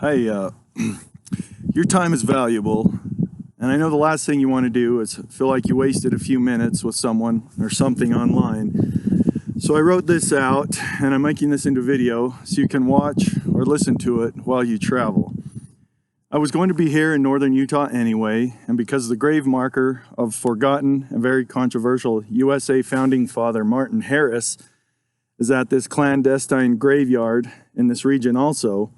Hey, your time is valuable, and I know the last thing you want to do is feel like you wasted a few minutes with someone or something online. So I wrote this out, and I'm making this into video so you can watch or listen to it while you travel. I was going to be here in northern Utah anyway, and because the grave marker of forgotten and very controversial USA founding father Martin Harris is at this clandestine graveyard in this region also,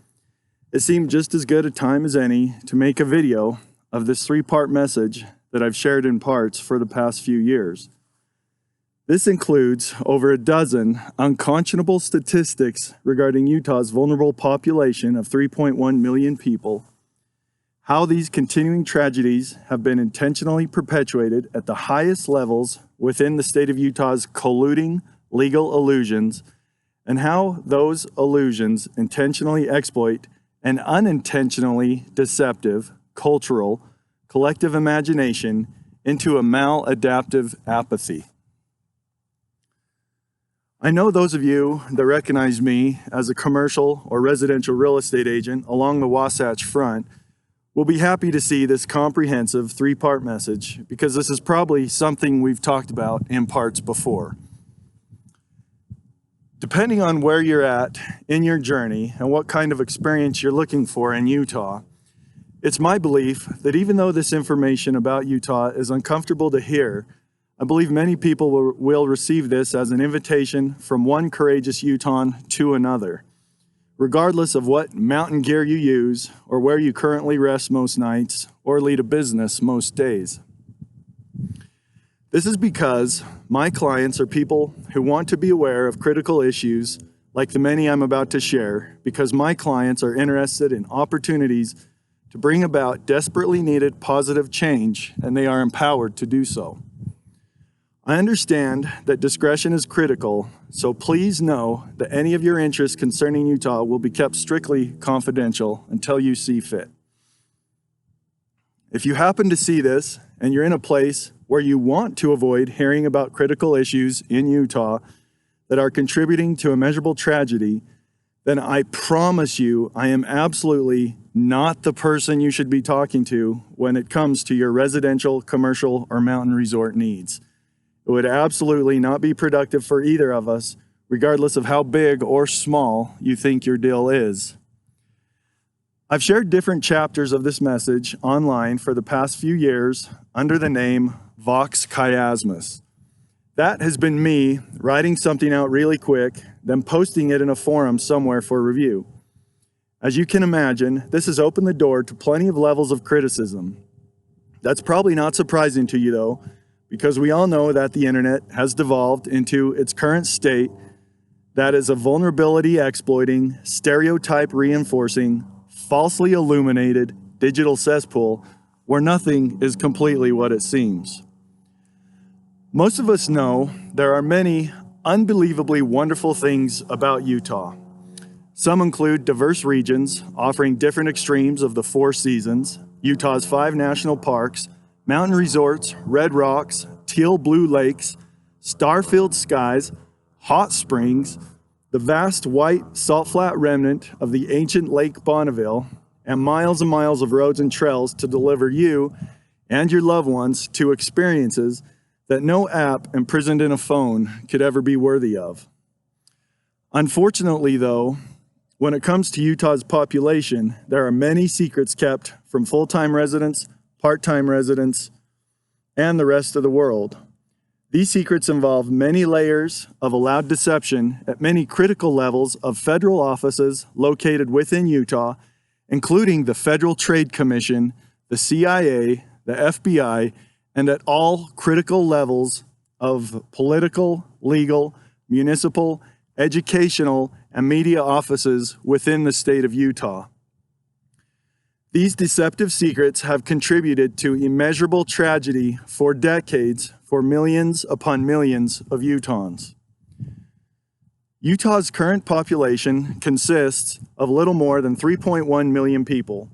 it seemed just as good a time as any to make a video of this three-part message that I've shared in parts for the past few years. This includes over a dozen unconscionable statistics regarding Utah's vulnerable population of 3.1 million people, how these continuing tragedies have been intentionally perpetuated at the highest levels within the state of Utah's colluding legal illusions, and how those illusions intentionally exploit an unintentionally deceptive cultural collective imagination into a maladaptive apathy. I know those of you that recognize me as a commercial or residential real estate agent along the Wasatch Front will be happy to see this comprehensive three-part message, because this is probably something we've talked about in parts before. Depending on where you're at in your journey and what kind of experience you're looking for in Utah, it's my belief that even though this information about Utah is uncomfortable to hear, I believe many people will receive this as an invitation from one courageous Utahn to another, regardless of what mountain gear you use or where you currently rest most nights or lead a business most days. This is because my clients are people who want to be aware of critical issues like the many I'm about to share, because my clients are interested in opportunities to bring about desperately needed positive change, and they are empowered to do so. I understand that discretion is critical, so please know that any of your interests concerning Utah will be kept strictly confidential until you see fit. If you happen to see this and you're in a place where you want to avoid hearing about critical issues in Utah that are contributing to immeasurable tragedy, then I promise you I am absolutely not the person you should be talking to when it comes to your residential, commercial, or mountain resort needs. It would absolutely not be productive for either of us, regardless of how big or small you think your deal is. I've shared different chapters of this message online for the past few years under the name Vox Chiasmus. That has been me writing something out really quick, then posting it in a forum somewhere for review. As you can imagine, this has opened the door to plenty of levels of criticism. That's probably not surprising to you though, because we all know that the internet has devolved into its current state that is a vulnerability exploiting, stereotype reinforcing, falsely illuminated digital cesspool where nothing is completely what it seems. Most of us know there are many unbelievably wonderful things about Utah. Some include diverse regions offering different extremes of the four seasons, Utah's 5 national parks, mountain resorts, red rocks, teal blue lakes, star-filled skies, hot springs, the vast white salt flat remnant of the ancient Lake Bonneville, and miles of roads and trails to deliver you and your loved ones to experiences that no app imprisoned in a phone could ever be worthy of. Unfortunately though, when it comes to Utah's population, there are many secrets kept from full-time residents, part-time residents, and the rest of the world. These secrets involve many layers of allowed deception at many critical levels of federal offices located within Utah, including the Federal Trade Commission, the CIA, the FBI, and at all critical levels of political, legal, municipal, educational, and media offices within the state of Utah. These deceptive secrets have contributed to immeasurable tragedy for decades for millions upon millions of Utahns. Utah's current population consists of little more than 3.1 million people.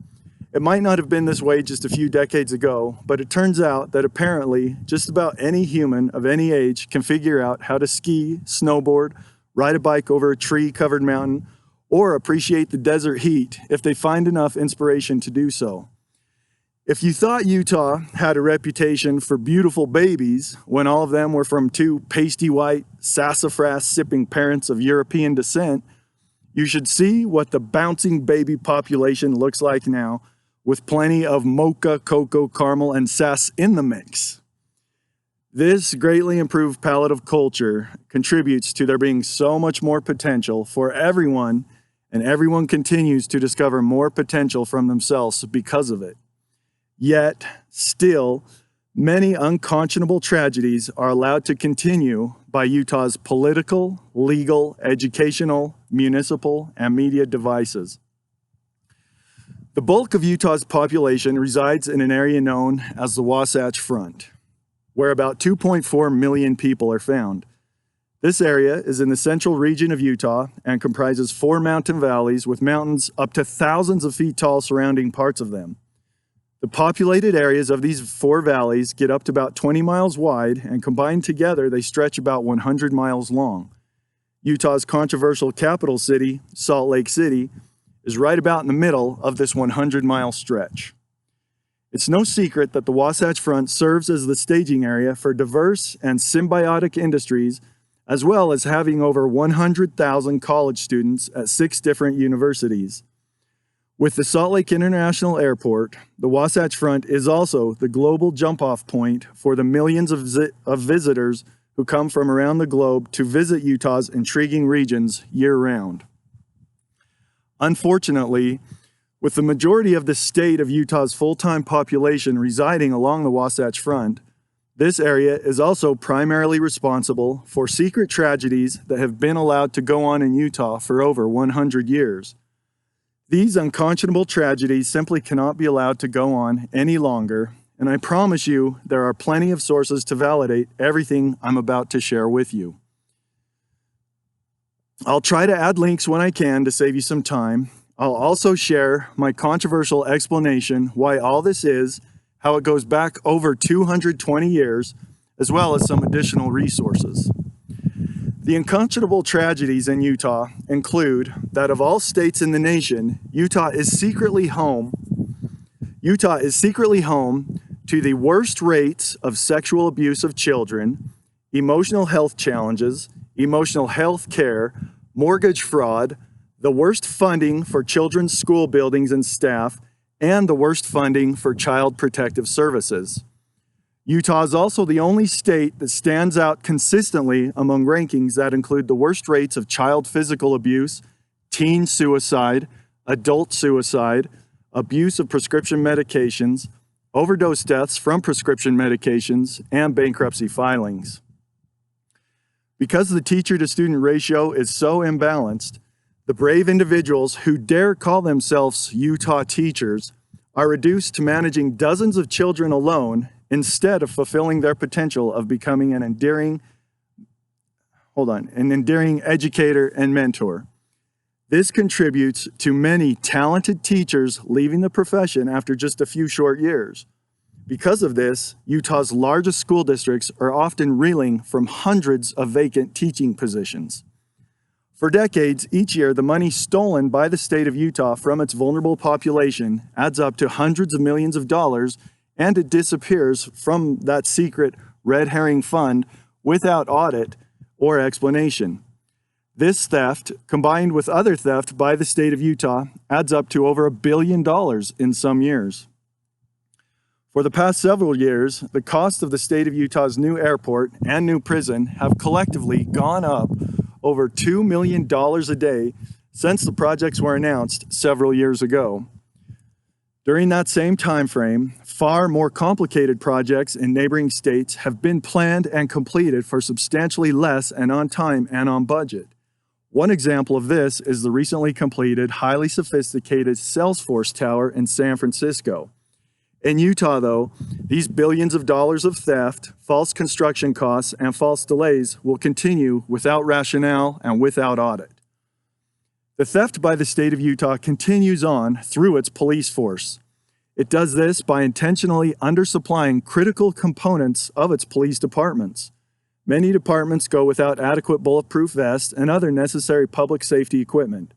It might not have been this way just a few decades ago, but it turns out that apparently just about any human of any age can figure out how to ski, snowboard, ride a bike over a tree-covered mountain, or appreciate the desert heat if they find enough inspiration to do so. If you thought Utah had a reputation for beautiful babies when all of them were from two pasty white, sassafras-sipping parents of European descent, you should see what the bouncing baby population looks like now, with plenty of mocha, cocoa, caramel, and sass in the mix. This greatly improved palette of culture contributes to there being so much more potential for everyone, and everyone continues to discover more potential from themselves because of it. Yet, still, many unconscionable tragedies are allowed to continue by Utah's political, legal, educational, municipal, and media devices. The bulk of Utah's population resides in an area known as the Wasatch Front, where about 2.4 million people are found. This area is in the central region of Utah and comprises 4 mountain valleys with mountains up to thousands of feet tall surrounding parts of them. The populated areas of these 4 valleys get up to about 20 miles wide, and combined together they stretch about 100 miles long. Utah's controversial capital city, Salt Lake City, is right about in the middle of this 100-mile stretch. It's no secret that the Wasatch Front serves as the staging area for diverse and symbiotic industries, as well as having over 100,000 college students at 6 different universities. With the Salt Lake International Airport, the Wasatch Front is also the global jump-off point for the millions of visitors who come from around the globe to visit Utah's intriguing regions year-round. Unfortunately, with the majority of the state of Utah's full-time population residing along the Wasatch Front, this area is also primarily responsible for secret tragedies that have been allowed to go on in Utah for over 100 years. These unconscionable tragedies simply cannot be allowed to go on any longer, and I promise you there are plenty of sources to validate everything I'm about to share with you. I'll try to add links when I can to save you some time. I'll also share my controversial explanation why all this is, how it goes back over 220 years, as well as some additional resources. The unconscionable tragedies in Utah include that of all states in the nation, Utah is secretly home to the worst rates of sexual abuse of children, emotional health challenges, emotional health care, mortgage fraud, the worst funding for children's school buildings and staff, and the worst funding for child protective services. Utah is also the only state that stands out consistently among rankings that include the worst rates of child physical abuse, teen suicide, adult suicide, abuse of prescription medications, overdose deaths from prescription medications, and bankruptcy filings. Because the teacher-to-student ratio is so imbalanced, the brave individuals who dare call themselves Utah teachers are reduced to managing dozens of children alone instead of fulfilling their potential of becoming an endearing educator and mentor. This contributes to many talented teachers leaving the profession after just a few short years. Because of this, Utah's largest school districts are often reeling from hundreds of vacant teaching positions. For decades, each year, the money stolen by the state of Utah from its vulnerable population adds up to hundreds of millions of dollars, and it disappears from that secret red herring fund without audit or explanation. This theft, combined with other theft by the state of Utah, adds up to over $1 billion in some years. For the past several years, the cost of the state of Utah's new airport and new prison have collectively gone up over $2 million a day since the projects were announced several years ago. During that same time frame, far more complicated projects in neighboring states have been planned and completed for substantially less and on time and on budget. One example of this is the recently completed, highly sophisticated Salesforce Tower in San Francisco. In Utah, though, these billions of dollars of theft, false construction costs, and false delays will continue without rationale and without audit. The theft by the state of Utah continues on through its police force. It does this by intentionally undersupplying critical components of its police departments. Many departments go without adequate bulletproof vests and other necessary public safety equipment.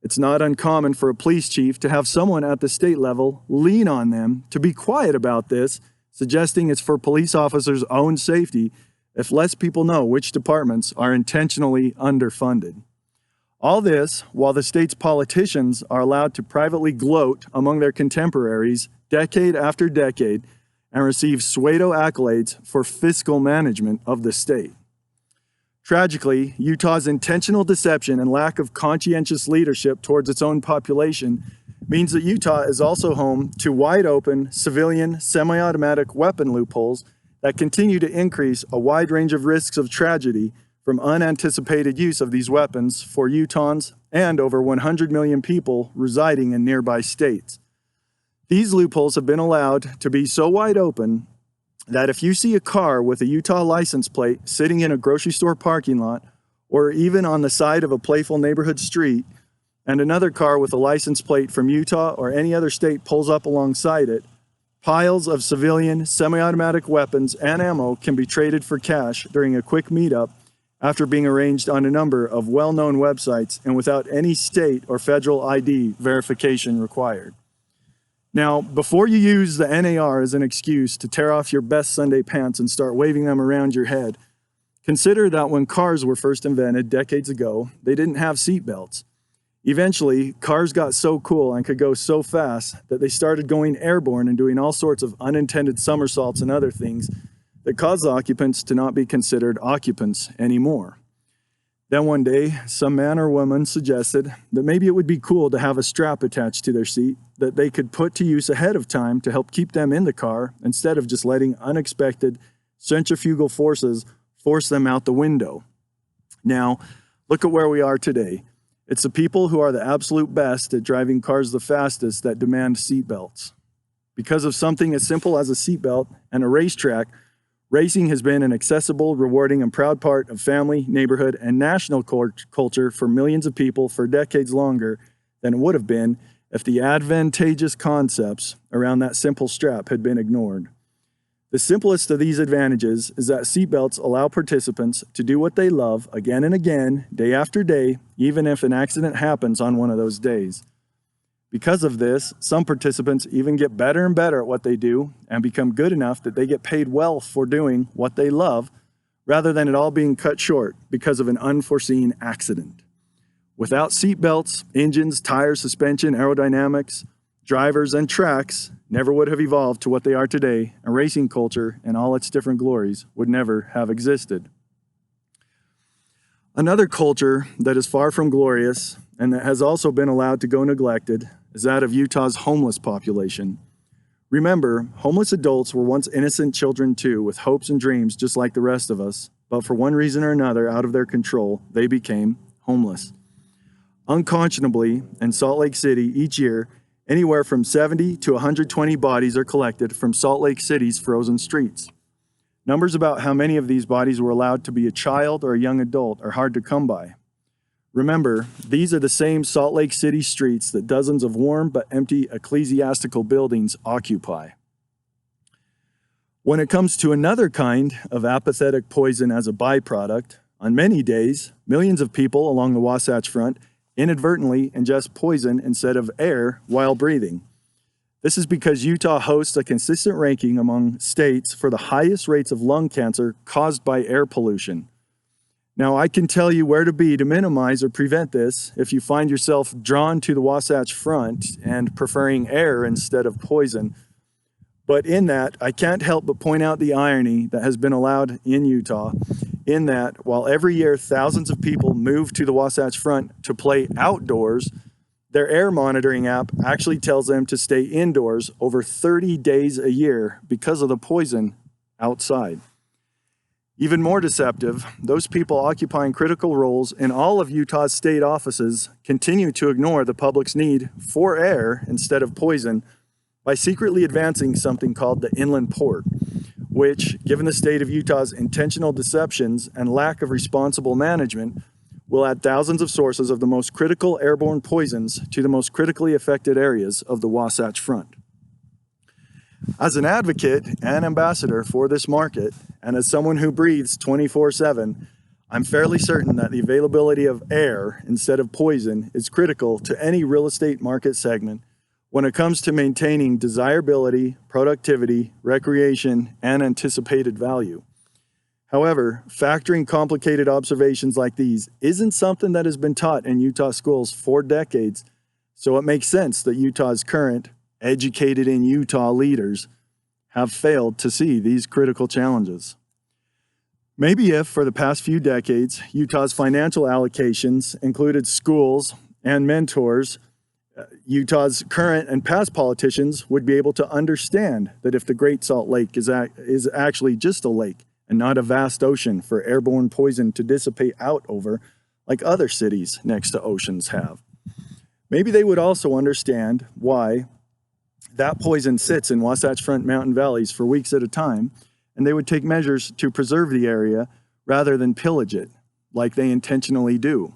It's not uncommon for a police chief to have someone at the state level lean on them to be quiet about this, suggesting it's for police officers' own safety if less people know which departments are intentionally underfunded. All this while the state's politicians are allowed to privately gloat among their contemporaries decade after decade and receive pseudo accolades for fiscal management of the state. Tragically, Utah's intentional deception and lack of conscientious leadership towards its own population means that Utah is also home to wide open civilian semi-automatic weapon loopholes that continue to increase a wide range of risks of tragedy from unanticipated use of these weapons for Utahns and over 100 million people residing in nearby states. These loopholes have been allowed to be so wide open that if you see a car with a Utah license plate sitting in a grocery store parking lot or even on the side of a playful neighborhood street, and another car with a license plate from Utah or any other state pulls up alongside it, piles of civilian semi-automatic weapons and ammo can be traded for cash during a quick meetup after being arranged on a number of well-known websites and without any state or federal ID verification required. Now, before you use the NAR as an excuse to tear off your best Sunday pants and start waving them around your head, consider that when cars were first invented decades ago, they didn't have seat belts. Eventually, cars got so cool and could go so fast that they started going airborne and doing all sorts of unintended somersaults and other things that caused the occupants to not be considered occupants anymore. Then one day, some man or woman suggested that maybe it would be cool to have a strap attached to their seat that they could put to use ahead of time to help keep them in the car instead of just letting unexpected centrifugal forces force them out the window. Now, look at where we are today. It's the people who are the absolute best at driving cars the fastest that demand seatbelts. Because of something as simple as a seatbelt and a racetrack, racing has been an accessible, rewarding, and proud part of family, neighborhood, and national culture for millions of people for decades longer than it would have been if the advantageous concepts around that simple strap had been ignored. The simplest of these advantages is that seatbelts allow participants to do what they love again and again, day after day, even if an accident happens on one of those days. Because of this, some participants even get better and better at what they do and become good enough that they get paid well for doing what they love, rather than it all being cut short because of an unforeseen accident. Without seatbelts, engines, tires, suspension, aerodynamics, drivers, and tracks never would have evolved to what they are today, and racing culture in all its different glories would never have existed. Another culture that is far from glorious and that has also been allowed to go neglected is that of Utah's homeless population. Remember, homeless adults were once innocent children too, with hopes and dreams just like the rest of us, but for one reason or another out of their control, they became homeless. Unconscionably, in Salt Lake City each year, anywhere from 70 to 120 bodies are collected from Salt Lake City's frozen streets. Numbers about how many of these bodies were allowed to be a child or a young adult are hard to come by. Remember, these are the same Salt Lake City streets that dozens of warm but empty ecclesiastical buildings occupy. When it comes to another kind of apathetic poison as a byproduct, on many days, millions of people along the Wasatch Front inadvertently ingest poison instead of air while breathing. This is because Utah hosts a consistent ranking among states for the highest rates of lung cancer caused by air pollution. Now, I can tell you where to be to minimize or prevent this if you find yourself drawn to the Wasatch Front and preferring air instead of poison. But in that, I can't help but point out the irony that has been allowed in Utah, in that while every year thousands of people move to the Wasatch Front to play outdoors, their air monitoring app actually tells them to stay indoors over 30 days a year because of the poison outside. Even more deceptive, those people occupying critical roles in all of Utah's state offices continue to ignore the public's need for air instead of poison by secretly advancing something called the inland port, which, given the state of Utah's intentional deceptions and lack of responsible management, will add thousands of sources of the most critical airborne poisons to the most critically affected areas of the Wasatch Front. As an advocate and ambassador for this market, and as someone who breathes 24/7, I'm fairly certain that the availability of air instead of poison is critical to any real estate market segment when it comes to maintaining desirability, productivity, recreation, and anticipated value. However, factoring complicated observations like these isn't something that has been taught in Utah schools for decades, so it makes sense that Utah's current, educated in Utah leaders have failed to see these critical challenges. Maybe if, for the past few decades, Utah's financial allocations included schools and mentors, Utah's current and past politicians would be able to understand that if the Great Salt Lake is actually just a lake and not a vast ocean for airborne poison to dissipate out over like other cities next to oceans have. Maybe they would also understand why that poison sits in Wasatch Front mountain valleys for weeks at a time, and they would take measures to preserve the area rather than pillage it, like they intentionally do.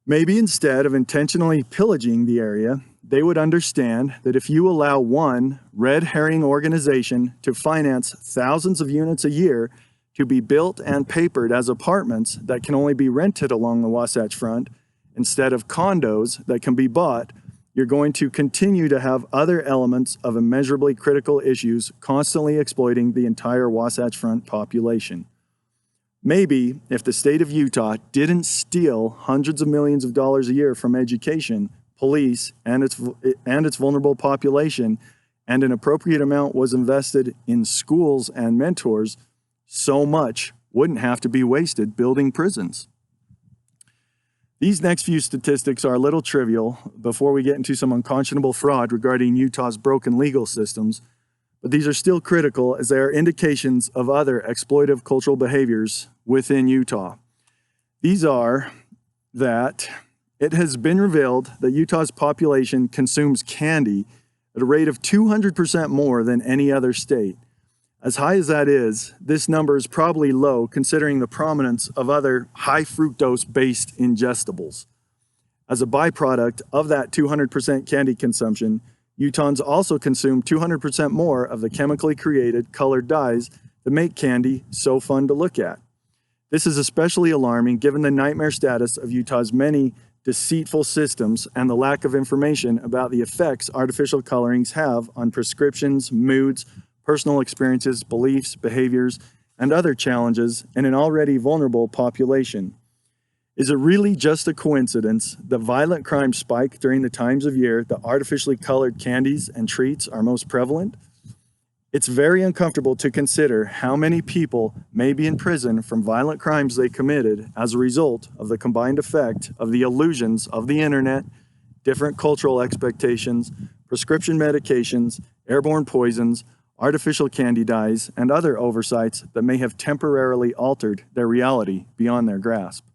Maybe instead of intentionally pillaging the area, they would understand that if you allow one red herring organization to finance thousands of units a year to be built and papered as apartments that can only be rented along the Wasatch Front, instead of condos that can be bought, you're going to continue to have other elements of immeasurably critical issues constantly exploiting the entire Wasatch Front population. Maybe if the state of Utah didn't steal hundreds of millions of dollars a year from education, police, and its vulnerable population, and an appropriate amount was invested in schools and mentors, so much wouldn't have to be wasted building prisons. These next few statistics are a little trivial before we get into some unconscionable fraud regarding Utah's broken legal systems, but these are still critical as they are indications of other exploitive cultural behaviors within Utah. These are that it has been revealed that Utah's population consumes candy at a rate of 200% more than any other state. As high as that is, this number is probably low considering the prominence of other high fructose-based ingestibles. As a byproduct of that 200% candy consumption, Utahns also consume 200% more of the chemically created colored dyes that make candy so fun to look at. This is especially alarming given the nightmare status of Utah's many deceitful systems and the lack of information about the effects artificial colorings have on prescriptions, moods, personal experiences, beliefs, behaviors, and other challenges in an already vulnerable population. Is it really just a coincidence that violent crime spike during the times of year that artificially colored candies and treats are most prevalent? It's very uncomfortable to consider how many people may be in prison from violent crimes they committed as a result of the combined effect of the illusions of the internet, different cultural expectations, prescription medications, airborne poisons, artificial candy dyes, and other oversights that may have temporarily altered their reality beyond their grasp.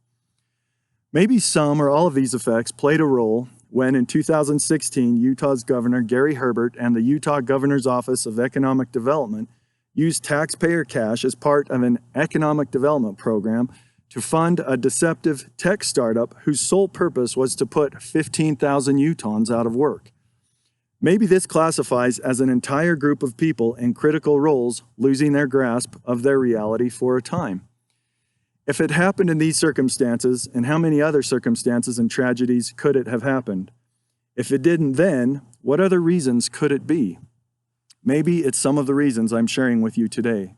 Maybe some or all of these effects played a role when in 2016, Utah's Governor Gary Herbert and the Utah Governor's Office of Economic Development used taxpayer cash as part of an economic development program to fund a deceptive tech startup whose sole purpose was to put 15,000 Utahns out of work. Maybe this classifies as an entire group of people in critical roles losing their grasp of their reality for a time. If it happened in these circumstances, and how many other circumstances and tragedies could it have happened? If it didn't then, what other reasons could it be? Maybe it's some of the reasons I'm sharing with you today.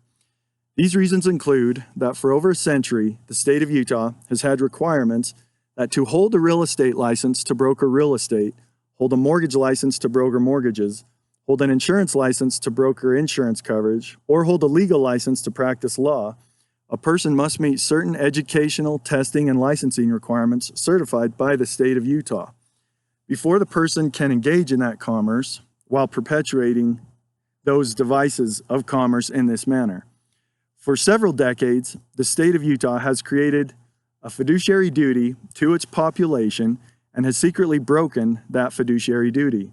These reasons include that for over a century, the state of Utah has had requirements that to hold a real estate license to broker real estate, hold a mortgage license to broker mortgages, hold an insurance license to broker insurance coverage, or hold a legal license to practice law, a person must meet certain educational, testing, and licensing requirements certified by the state of Utah. Before the person can engage in that commerce while perpetuating those devices of commerce in this manner. For several decades, the state of Utah has created a fiduciary duty to its population and has secretly broken that fiduciary duty.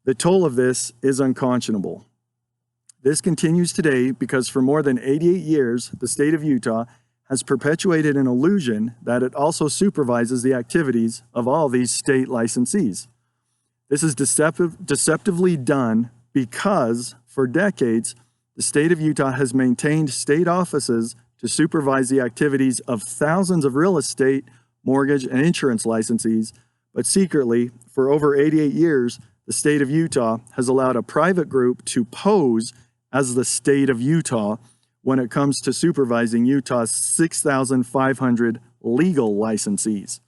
The toll of this is unconscionable. This continues today because for more than 88 years, the state of Utah has perpetuated an illusion that it also supervises the activities of all these state licensees. This is deceptively done because, for decades, the state of Utah has maintained state offices to supervise the activities of thousands of real estate, mortgage, and insurance licensees, but secretly, for over 88 years, the state of Utah has allowed a private group to pose as the state of Utah when it comes to supervising Utah's 6,500 legal licensees.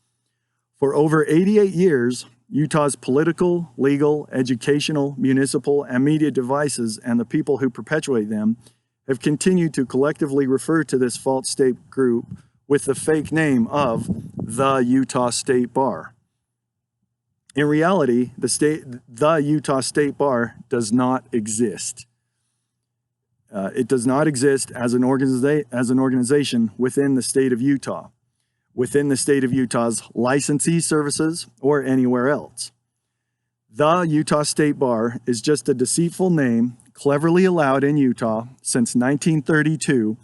For over 88 years, Utah's political, legal, educational, municipal, and media devices and the people who perpetuate them have continued to collectively refer to this false state group with the fake name of the Utah State Bar. In reality, the Utah State Bar does not exist. It does not exist as an organization within the state of Utah, within the state of Utah's licensee services, or anywhere else. The Utah State Bar is just a deceitful name cleverly allowed in Utah since 1932,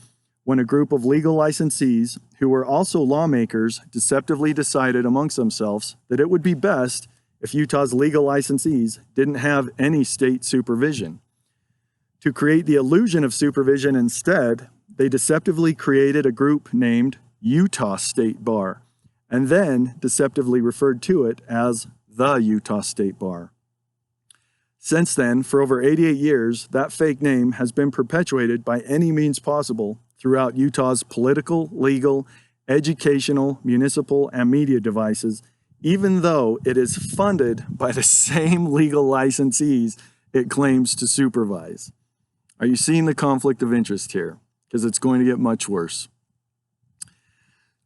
when a group of legal licensees who were also lawmakers deceptively decided amongst themselves that it would be best if Utah's legal licensees didn't have any state supervision. To create the illusion of supervision instead, they deceptively created a group named Utah State Bar, and then deceptively referred to it as the Utah State Bar. Since then, for over 88 years, that fake name has been perpetuated by any means possible throughout Utah's political, legal, educational, municipal, and media devices, even though it is funded by the same legal licensees it claims to supervise. Are you seeing the conflict of interest here? Because it's going to get much worse.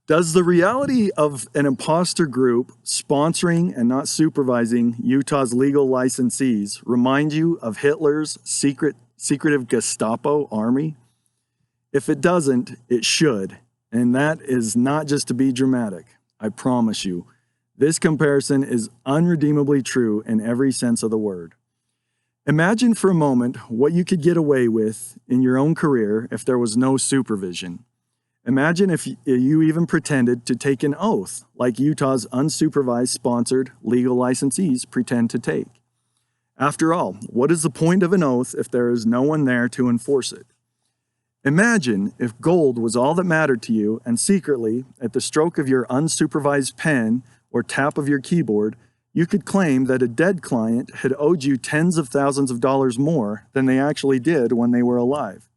Does the reality of an imposter group sponsoring and not supervising Utah's legal licensees remind you of Hitler's secretive Gestapo army? If it doesn't, it should. And that is not just to be dramatic. I promise you. This comparison is unredeemably true in every sense of the word. Imagine for a moment what you could get away with in your own career if there was no supervision. Imagine if you even pretended to take an oath like Utah's unsupervised sponsored legal licensees pretend to take. After all, what is the point of an oath if there is no one there to enforce it? Imagine if gold was all that mattered to you and secretly, at the stroke of your unsupervised pen or tap of your keyboard, you could claim that a dead client had owed you tens of thousands of dollars more than they actually did when they were alive.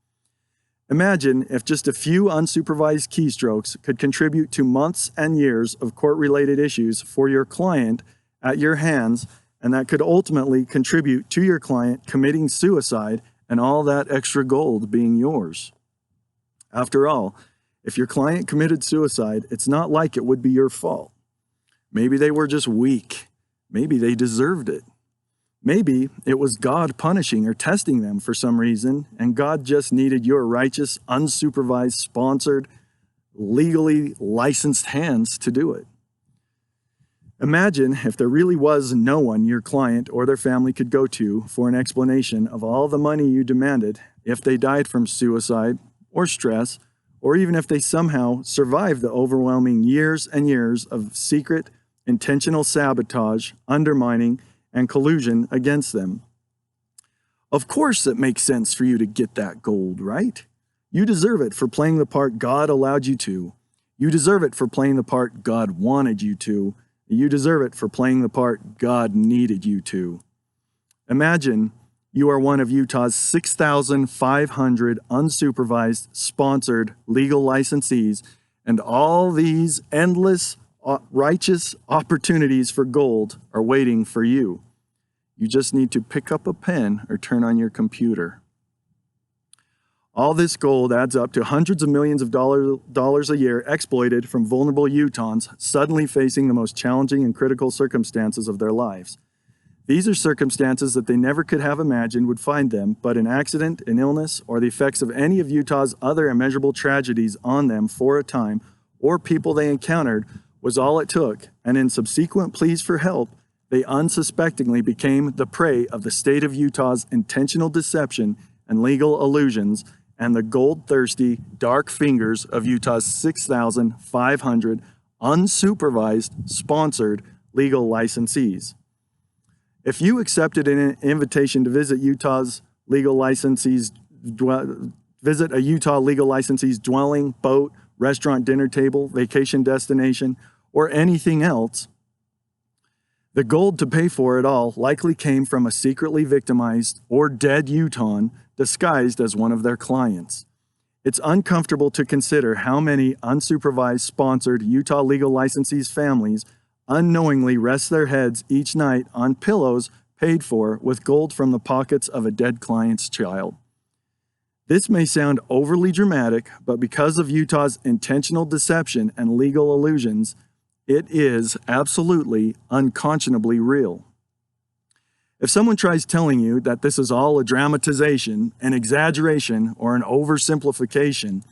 Imagine if just a few unsupervised keystrokes could contribute to months and years of court-related issues for your client at your hands, and that could ultimately contribute to your client committing suicide and all that extra gold being yours. After all, if your client committed suicide, it's not like it would be your fault. Maybe they were just weak. Maybe they deserved it. Maybe it was God punishing or testing them for some reason, and God just needed your righteous, unsupervised, sponsored, legally licensed hands to do it. Imagine if there really was no one your client or their family could go to for an explanation of all the money you demanded if they died from suicide or stress, or even if they somehow survived the overwhelming years and years of secret, intentional sabotage, undermining, and collusion against them. Of course it makes sense for you to get that gold, right? You deserve it for playing the part God allowed you to. You deserve it for playing the part God wanted you to. You deserve it for playing the part God needed you to. Imagine you are one of Utah's 6,500 unsupervised, sponsored legal licensees, and all these endless, righteous opportunities for gold are waiting for you. You just need to pick up a pen or turn on your computer. All this gold adds up to hundreds of millions of dollars a year exploited from vulnerable Utahns suddenly facing the most challenging and critical circumstances of their lives. These are circumstances that they never could have imagined would find them, but an accident, an illness, or the effects of any of Utah's other immeasurable tragedies on them for a time, or people they encountered, was all it took, and in subsequent pleas for help, they unsuspectingly became the prey of the state of Utah's intentional deception and legal illusions and the gold-thirsty, dark fingers of Utah's 6,500 unsupervised, sponsored legal licensees. If you accepted an invitation to visit Utah's legal licensees' visit a Utah legal licensee's dwelling, boat, restaurant, dinner table, vacation destination, or anything else, the gold to pay for it all likely came from a secretly victimized or dead Utahn disguised as one of their clients. It's uncomfortable to consider how many unsupervised, sponsored Utah legal licensees' families unknowingly rest their heads each night on pillows paid for with gold from the pockets of a dead client's child. This may sound overly dramatic, but because of Utah's intentional deception and legal illusions, it is absolutely unconscionably real. If someone tries telling you that this is all a dramatization, an exaggeration, or an oversimplification,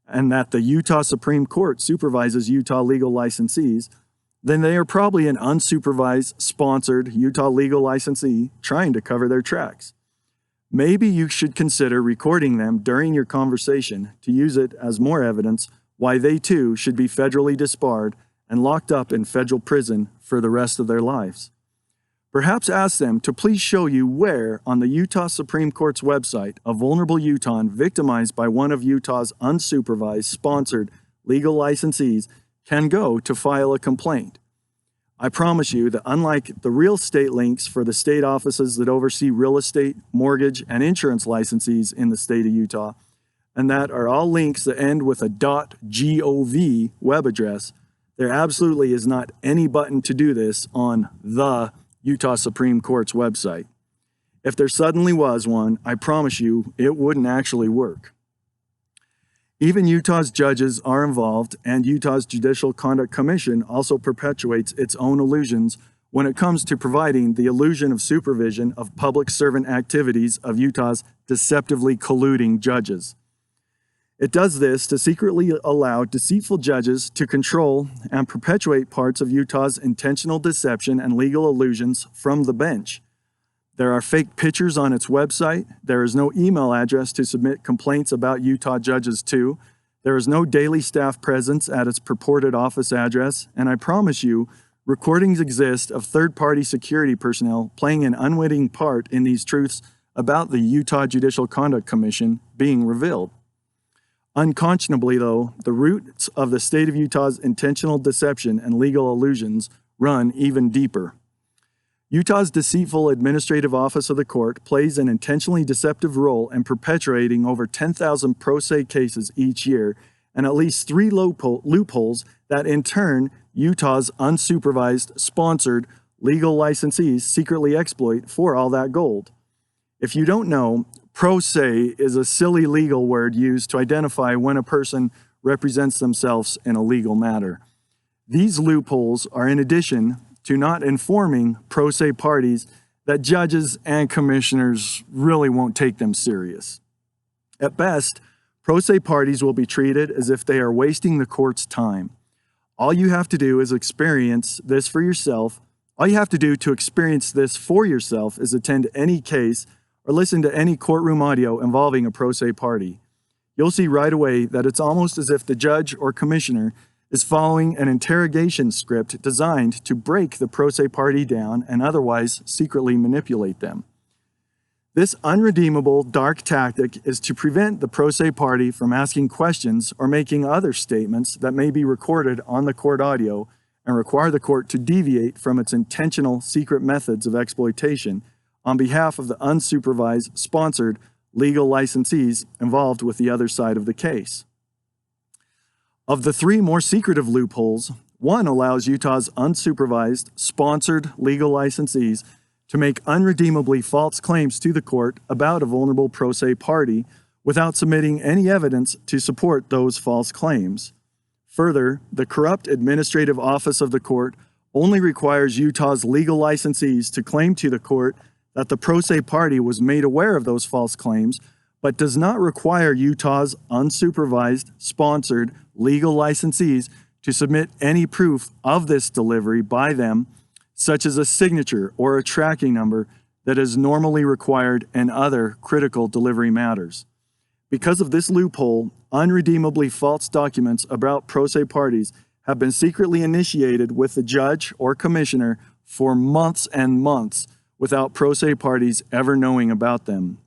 and that the Utah Supreme Court supervises Utah legal licensees, then they are probably an unsupervised, sponsored Utah legal licensee trying to cover their tracks. Maybe you should consider recording them during your conversation to use it as more evidence why they too should be federally disbarred and locked up in federal prison for the rest of their lives. Perhaps ask them to please show you where on the Utah Supreme Court's website a vulnerable Utahn victimized by one of Utah's unsupervised, sponsored legal licensees can go to file a complaint. I promise you that unlike the real estate links for the state offices that oversee real estate, mortgage, and insurance licensees in the state of Utah, and that are all links that end with a .gov web address, there absolutely is not any button to do this on the Utah Supreme Court's website. If there suddenly was one, I promise you it wouldn't actually work. Even Utah's judges are involved, and Utah's Judicial Conduct Commission also perpetuates its own illusions when it comes to providing the illusion of supervision of public servant activities of Utah's deceptively colluding judges. It does this to secretly allow deceitful judges to control and perpetuate parts of Utah's intentional deception and legal illusions from the bench. There are fake pictures on its website. There is no email address to submit complaints about Utah judges to. There is no daily staff presence at its purported office address. And I promise you, recordings exist of third-party security personnel playing an unwitting part in these truths about the Utah Judicial Conduct Commission being revealed. Unconscionably, though, the roots of the state of Utah's intentional deception and legal illusions run even deeper. Utah's deceitful administrative office of the court plays an intentionally deceptive role in perpetuating over 10,000 pro se cases each year and at least 3 loopholes that in turn Utah's unsupervised, sponsored legal licensees secretly exploit for all that gold. If you don't know, pro se is a silly legal word used to identify when a person represents themselves in a legal matter. These loopholes are in addition to not informing pro se parties that judges and commissioners really won't take them serious. At best, pro se parties will be treated as if they are wasting the court's time. All you have to do is experience this for yourself. All you have to do to experience this for yourself is attend any case or listen to any courtroom audio involving a pro se party. You'll see right away that it's almost as if the judge or commissioner is following an interrogation script designed to break the pro se party down and otherwise secretly manipulate them. This unredeemable, dark tactic is to prevent the pro se party from asking questions or making other statements that may be recorded on the court audio and require the court to deviate from its intentional secret methods of exploitation on behalf of the unsupervised, sponsored legal licensees involved with the other side of the case. Of the 3 more secretive loopholes, one allows Utah's unsupervised, sponsored legal licensees to make unredeemably false claims to the court about a vulnerable pro se party without submitting any evidence to support those false claims. Further, the corrupt administrative office of the court only requires Utah's legal licensees to claim to the court that the pro se party was made aware of those false claims, but does not require Utah's unsupervised, sponsored legal licensees to submit any proof of this delivery by them, such as a signature or a tracking number that is normally required in other critical delivery matters. Because of this loophole, unredeemably false documents about pro se parties have been secretly initiated with the judge or commissioner for months and months without pro se parties ever knowing about them.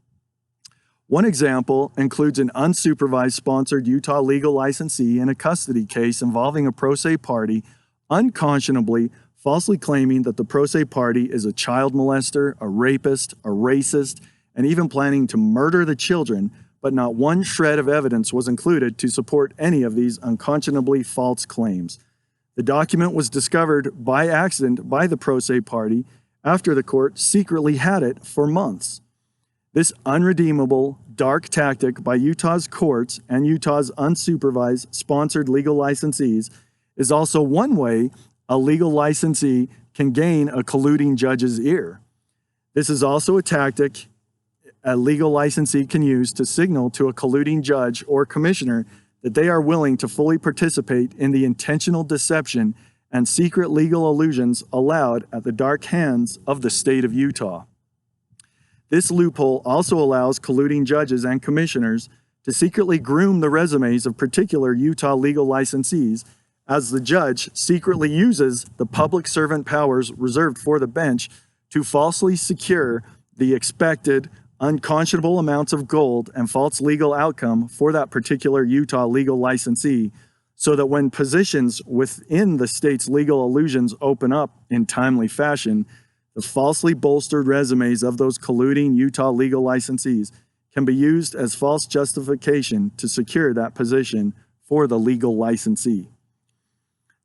One example includes an unsupervised sponsored Utah legal licensee in a custody case involving a pro se party unconscionably falsely claiming that the pro se party is a child molester, a rapist, a racist, and even planning to murder the children, but not one shred of evidence was included to support any of these unconscionably false claims. The document was discovered by accident by the pro se party after the court secretly had it for months. This unredeemable, dark tactic by Utah's courts and Utah's unsupervised, sponsored legal licensees is also one way a legal licensee can gain a colluding judge's ear. This is also a tactic a legal licensee can use to signal to a colluding judge or commissioner that they are willing to fully participate in the intentional deception and secret legal illusions allowed at the dark hands of the state of Utah. This loophole also allows colluding judges and commissioners to secretly groom the resumes of particular Utah legal licensees as the judge secretly uses the public servant powers reserved for the bench to falsely secure the expected unconscionable amounts of gold and false legal outcome for that particular Utah legal licensee, so that when positions within the state's legal illusions open up in timely fashion, the falsely bolstered resumes of those colluding Utah legal licensees can be used as false justification to secure that position for the legal licensee.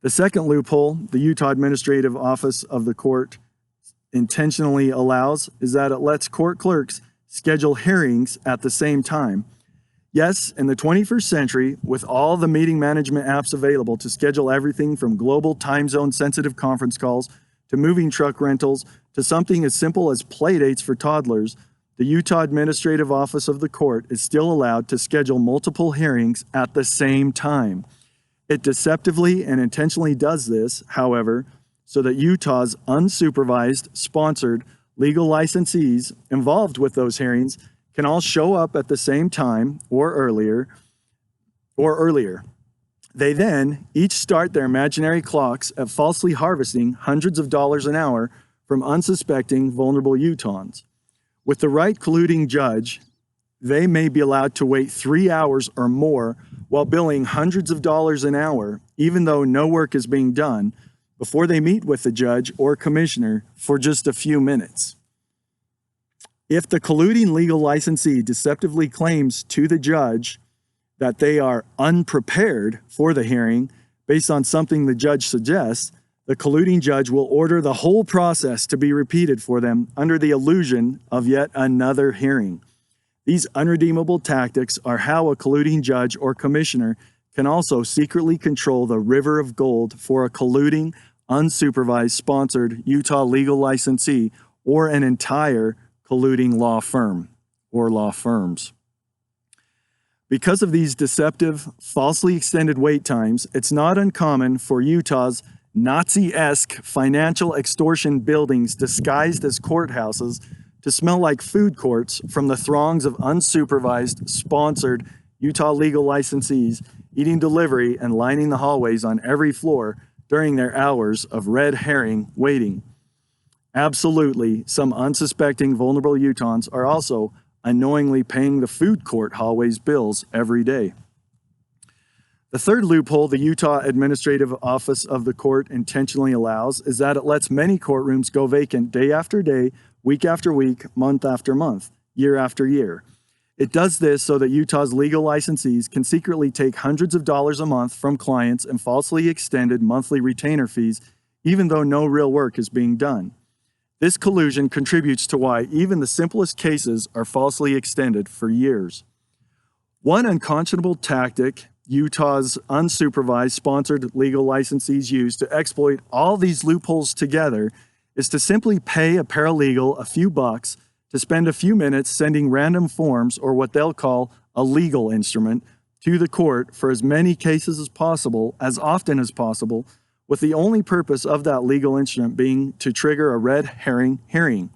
The second loophole the Utah Administrative Office of the Court intentionally allows is that it lets court clerks schedule hearings at the same time. Yes, in the 21st century, with all the meeting management apps available to schedule everything from global time zone sensitive conference calls to moving truck rentals to something as simple as play dates for toddlers, the Utah Administrative Office of the Court is still allowed to schedule multiple hearings at the same time. It deceptively and intentionally does this, however, so that Utah's unsupervised, sponsored legal licensees involved with those hearings can all show up at the same time or earlier. They then each start their imaginary clocks at falsely harvesting hundreds of dollars an hour from unsuspecting vulnerable Utahns. With the right colluding judge, they may be allowed to wait 3 hours or more while billing hundreds of dollars an hour, even though no work is being done, before they meet with the judge or commissioner for just a few minutes. If the colluding legal licensee deceptively claims to the judge that they are unprepared for the hearing based on something the judge suggests, the colluding judge will order the whole process to be repeated for them under the illusion of yet another hearing. These unredeemable tactics are how a colluding judge or commissioner can also secretly control the river of gold for a colluding, unsupervised, sponsored Utah legal licensee or an entire colluding law firm or law firms. Because of these deceptive, falsely extended wait times, it's not uncommon for Utah's Nazi-esque financial extortion buildings disguised as courthouses to smell like food courts from the throngs of unsupervised, sponsored Utah legal licensees eating delivery and lining the hallways on every floor during their hours of red herring waiting. Absolutely, some unsuspecting vulnerable Utahns are also unknowingly paying the food court hallways bills every day. The third loophole the Utah Administrative Office of the Court intentionally allows is that it lets many courtrooms go vacant day after day, week after week, month after month, year after year. It does this so that Utah's legal licensees can secretly take hundreds of dollars a month from clients and falsely extended monthly retainer fees, even though no real work is being done. This collusion contributes to why even the simplest cases are falsely extended for years. One unconscionable tactic Utah's unsupervised, sponsored legal licensees use to exploit all these loopholes together is to simply pay a paralegal a few bucks to spend a few minutes sending random forms or what they'll call a legal instrument to the court for as many cases as possible, as often as possible, with the only purpose of that legal instrument being to trigger a red herring hearing.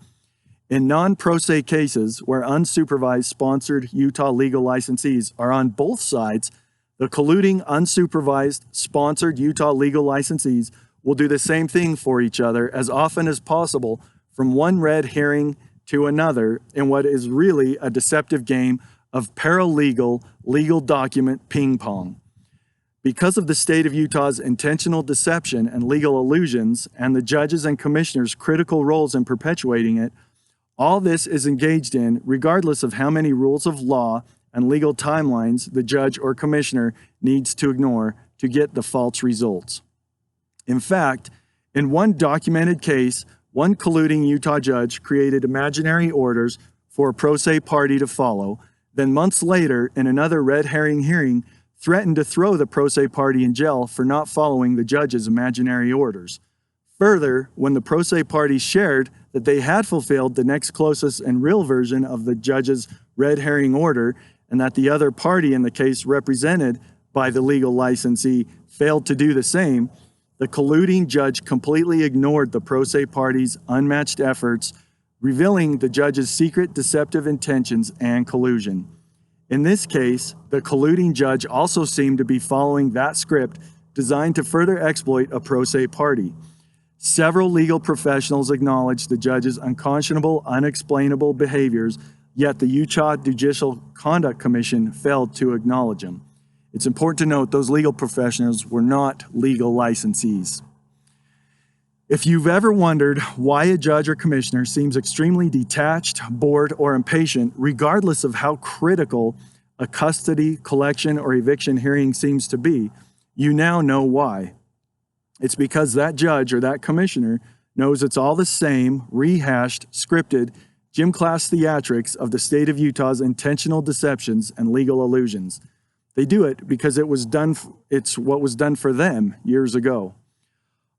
In non-pro se cases where unsupervised, sponsored Utah legal licensees are on both sides, the colluding, unsupervised, sponsored Utah legal licensees will do the same thing for each other as often as possible from one red herring to another in what is really a deceptive game of paralegal legal document ping pong. Because of the state of Utah's intentional deception and legal illusions, and the judges and commissioners' critical roles in perpetuating it, all this is engaged in regardless of how many rules of law and legal timelines the judge or commissioner needs to ignore to get the false results. In fact, in one documented case, one colluding Utah judge created imaginary orders for a pro se party to follow, then months later, in another red herring hearing, threatened to throw the pro se party in jail for not following the judge's imaginary orders. Further, when the pro se party shared that they had fulfilled the next closest and real version of the judge's red herring order, and that the other party in the case represented by the legal licensee failed to do the same, the colluding judge completely ignored the pro se party's unmatched efforts, revealing the judge's secret deceptive intentions and collusion. In this case, the colluding judge also seemed to be following that script designed to further exploit a pro se party. Several legal professionals acknowledged the judge's unconscionable, unexplainable behaviors, yet the Utah Judicial Conduct Commission failed to acknowledge them. It's important to note those legal professionals were not legal licensees. If you've ever wondered why a judge or commissioner seems extremely detached, bored, or impatient, regardless of how critical a custody, collection, or eviction hearing seems to be, you now know why. It's because that judge or that commissioner knows it's all the same, rehashed, scripted, gym class theatrics of the state of Utah's intentional deceptions and legal illusions. They do it because it's what was done for them years ago.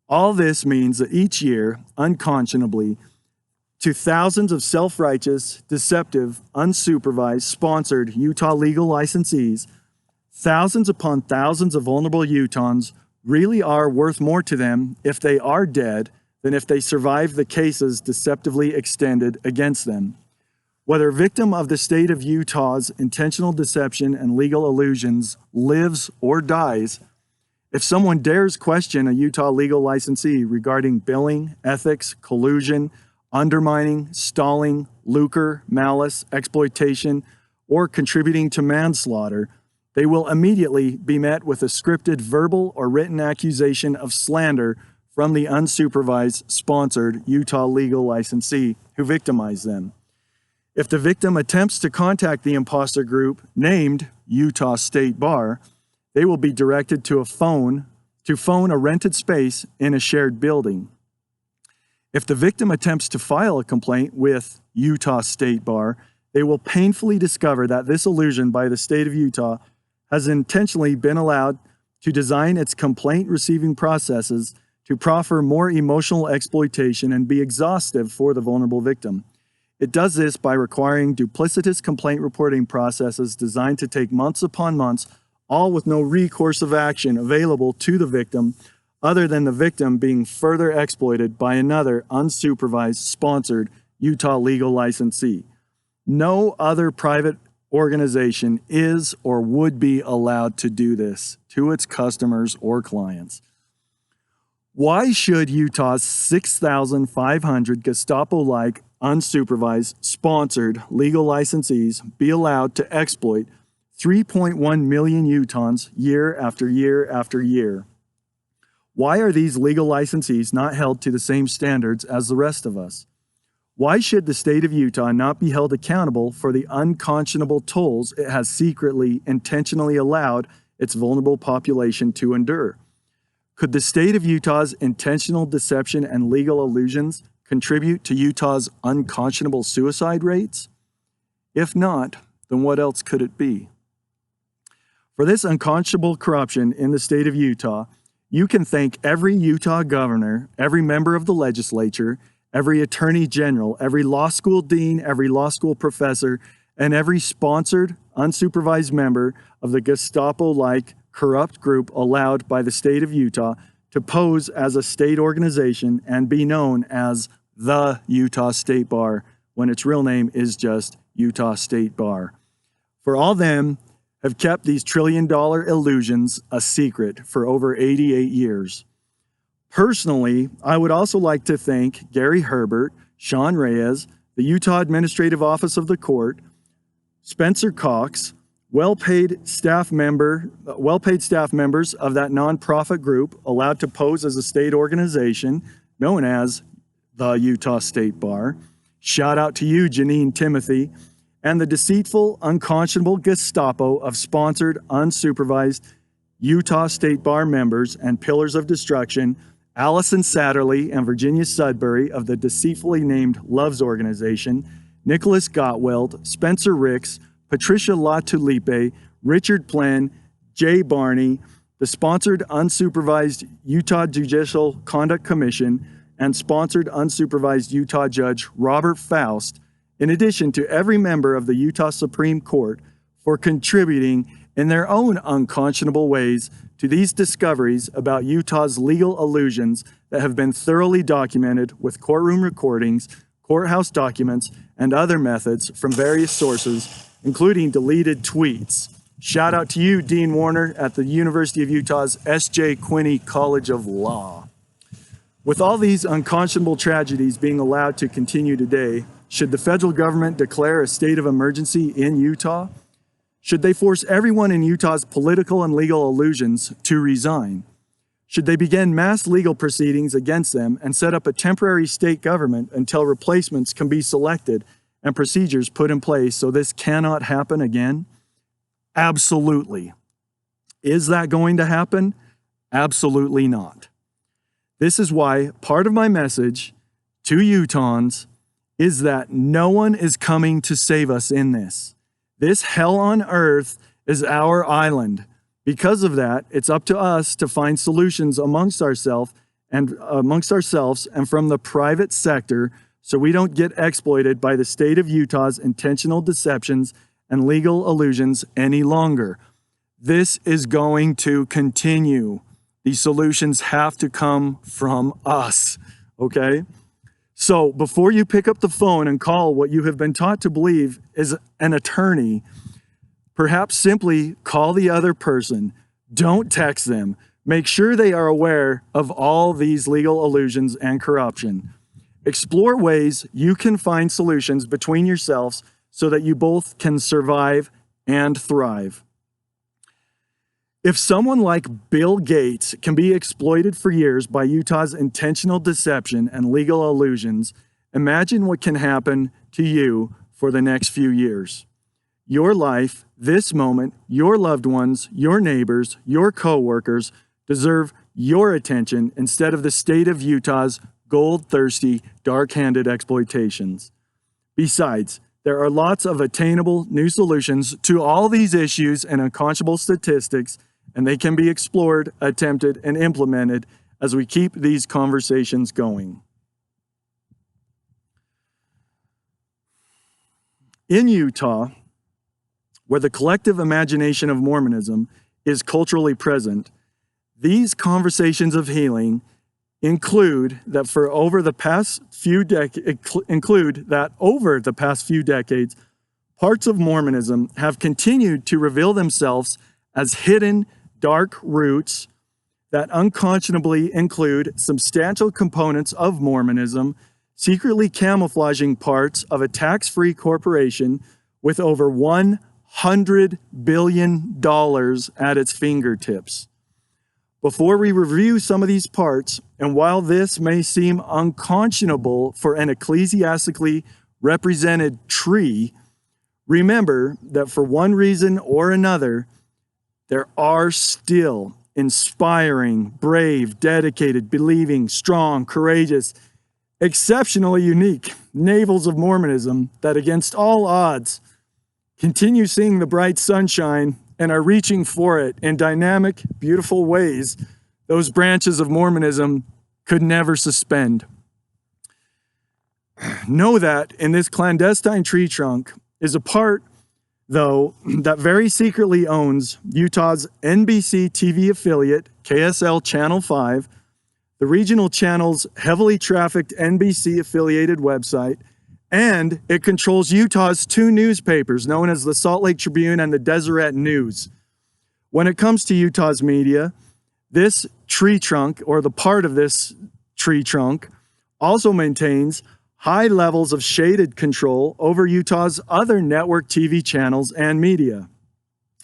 All this means that each year, unconscionably, to thousands of self-righteous, deceptive, unsupervised, sponsored Utah legal licensees, thousands upon thousands of vulnerable Utahns really are worth more to them if they are dead than if they survive the cases deceptively extended against them. Whether victim of the state of Utah's intentional deception and legal illusions lives or dies, if someone dares question a Utah legal licensee regarding billing, ethics, collusion, undermining, stalling, lucre, malice, exploitation, or contributing to manslaughter, they will immediately be met with a scripted verbal or written accusation of slander from the unsupervised, sponsored Utah legal licensee who victimized them. If the victim attempts to contact the imposter group named Utah State Bar, they will be directed to phone a rented space in a shared building. If the victim attempts to file a complaint with Utah State Bar, they will painfully discover that this illusion by the state of Utah has intentionally been allowed to design its complaint receiving processes to proffer more emotional exploitation and be exhaustive for the vulnerable victim. It does this by requiring duplicitous complaint reporting processes designed to take months upon months, all with no recourse of action available to the victim other than the victim being further exploited by another unsupervised, sponsored Utah legal licensee. No other private organization is or would be allowed to do this to its customers or clients. Why should Utah's 6,500 Gestapo-like, unsupervised, sponsored legal licensees be allowed to exploit 3.1 million Utahns year after year after year? Why are these legal licensees not held to the same standards as the rest of us? Why should the state of Utah not be held accountable for the unconscionable tolls it has secretly, intentionally allowed its vulnerable population to endure? Could the state of Utah's intentional deception and legal illusions contribute to Utah's unconscionable suicide rates? If not, then what else could it be? For this unconscionable corruption in the state of Utah, you can thank every Utah governor, every member of the legislature, every attorney general, every law school dean, every law school professor, and every sponsored, unsupervised member of the Gestapo-like corrupt group allowed by the state of Utah to pose as a state organization and be known as the Utah State Bar when its real name is just Utah State Bar. For all them have kept these trillion-dollar illusions a secret for over 88 years. Personally, I would also like to thank Gary Herbert, Sean Reyes, the Utah Administrative Office of the Court, Spencer Cox, well-paid staff members of that nonprofit group allowed to pose as a state organization known as the Utah State Bar. Shout out to you, Janine Timothy, and the deceitful, unconscionable Gestapo of sponsored, unsupervised Utah State Bar members and pillars of destruction, Allison Satterley and Virginia Sudbury of the deceitfully named Loves Organization, Nicholas Gottwald, Spencer Ricks, Patricia LaTulipe, Richard Plen, Jay Barney, the sponsored unsupervised Utah Judicial Conduct Commission, and sponsored unsupervised Utah Judge Robert Faust, in addition to every member of the Utah Supreme Court, for contributing in their own unconscionable ways to these discoveries about Utah's legal illusions that have been thoroughly documented with courtroom recordings, courthouse documents, and other methods from various sources, including deleted tweets. Shout out to you, Dean Warner, at the University of Utah's S.J. Quinney College of Law. With all these unconscionable tragedies being allowed to continue today, should the federal government declare a state of emergency in Utah? Should they force everyone in Utah's political and legal illusions to resign? Should they begin mass legal proceedings against them and set up a temporary state government until replacements can be selected and procedures put in place so this cannot happen again? Absolutely. Is that going to happen? Absolutely not. This is why part of my message to Utahns is that no one is coming to save us in this. This hell on earth is our island. Because of that, it's up to us to find solutions amongst ourselves and from the private sector so we don't get exploited by the state of Utah's intentional deceptions and legal illusions any longer. This is going to continue. These solutions have to come from us, okay? So before you pick up the phone and call what you have been taught to believe is an attorney, perhaps simply call the other person. Don't text them. Make sure they are aware of all these legal illusions and corruption. Explore ways you can find solutions between yourselves so that you both can survive and thrive. If someone like Bill Gates can be exploited for years by Utah's intentional deception and legal illusions, imagine what can happen to you for the next few years. Your life, this moment, your loved ones, your neighbors, your co-workers deserve your attention instead of the state of Utah's gold-thirsty, dark-handed exploitations. Besides, there are lots of attainable new solutions to all these issues and unconscionable statistics, and they can be explored, attempted, and implemented as we keep these conversations going. In Utah, where the collective imagination of Mormonism is culturally present, these conversations of healing include that over the past few decades, parts of Mormonism have continued to reveal themselves as hidden, dark roots that unconscionably include substantial components of Mormonism, secretly camouflaging parts of a tax-free corporation with over $100 billion at its fingertips. Before we review some of these parts, and while this may seem unconscionable for an ecclesiastically represented tree, remember that for one reason or another, there are still inspiring, brave, dedicated, believing, strong, courageous, exceptionally unique navels of Mormonism that against all odds continue seeing the bright sunshine and are reaching for it in dynamic, beautiful ways those branches of Mormonism could never suspend. Know that in this clandestine tree trunk is a part, though, that very secretly owns Utah's NBC TV affiliate, KSL Channel 5, the regional channel's heavily trafficked NBC-affiliated website, and it controls Utah's two newspapers known as the Salt Lake Tribune and the Deseret News. When it comes to Utah's media, this tree trunk, or the part of this tree trunk, also maintains high levels of shaded control over Utah's other network TV channels and media.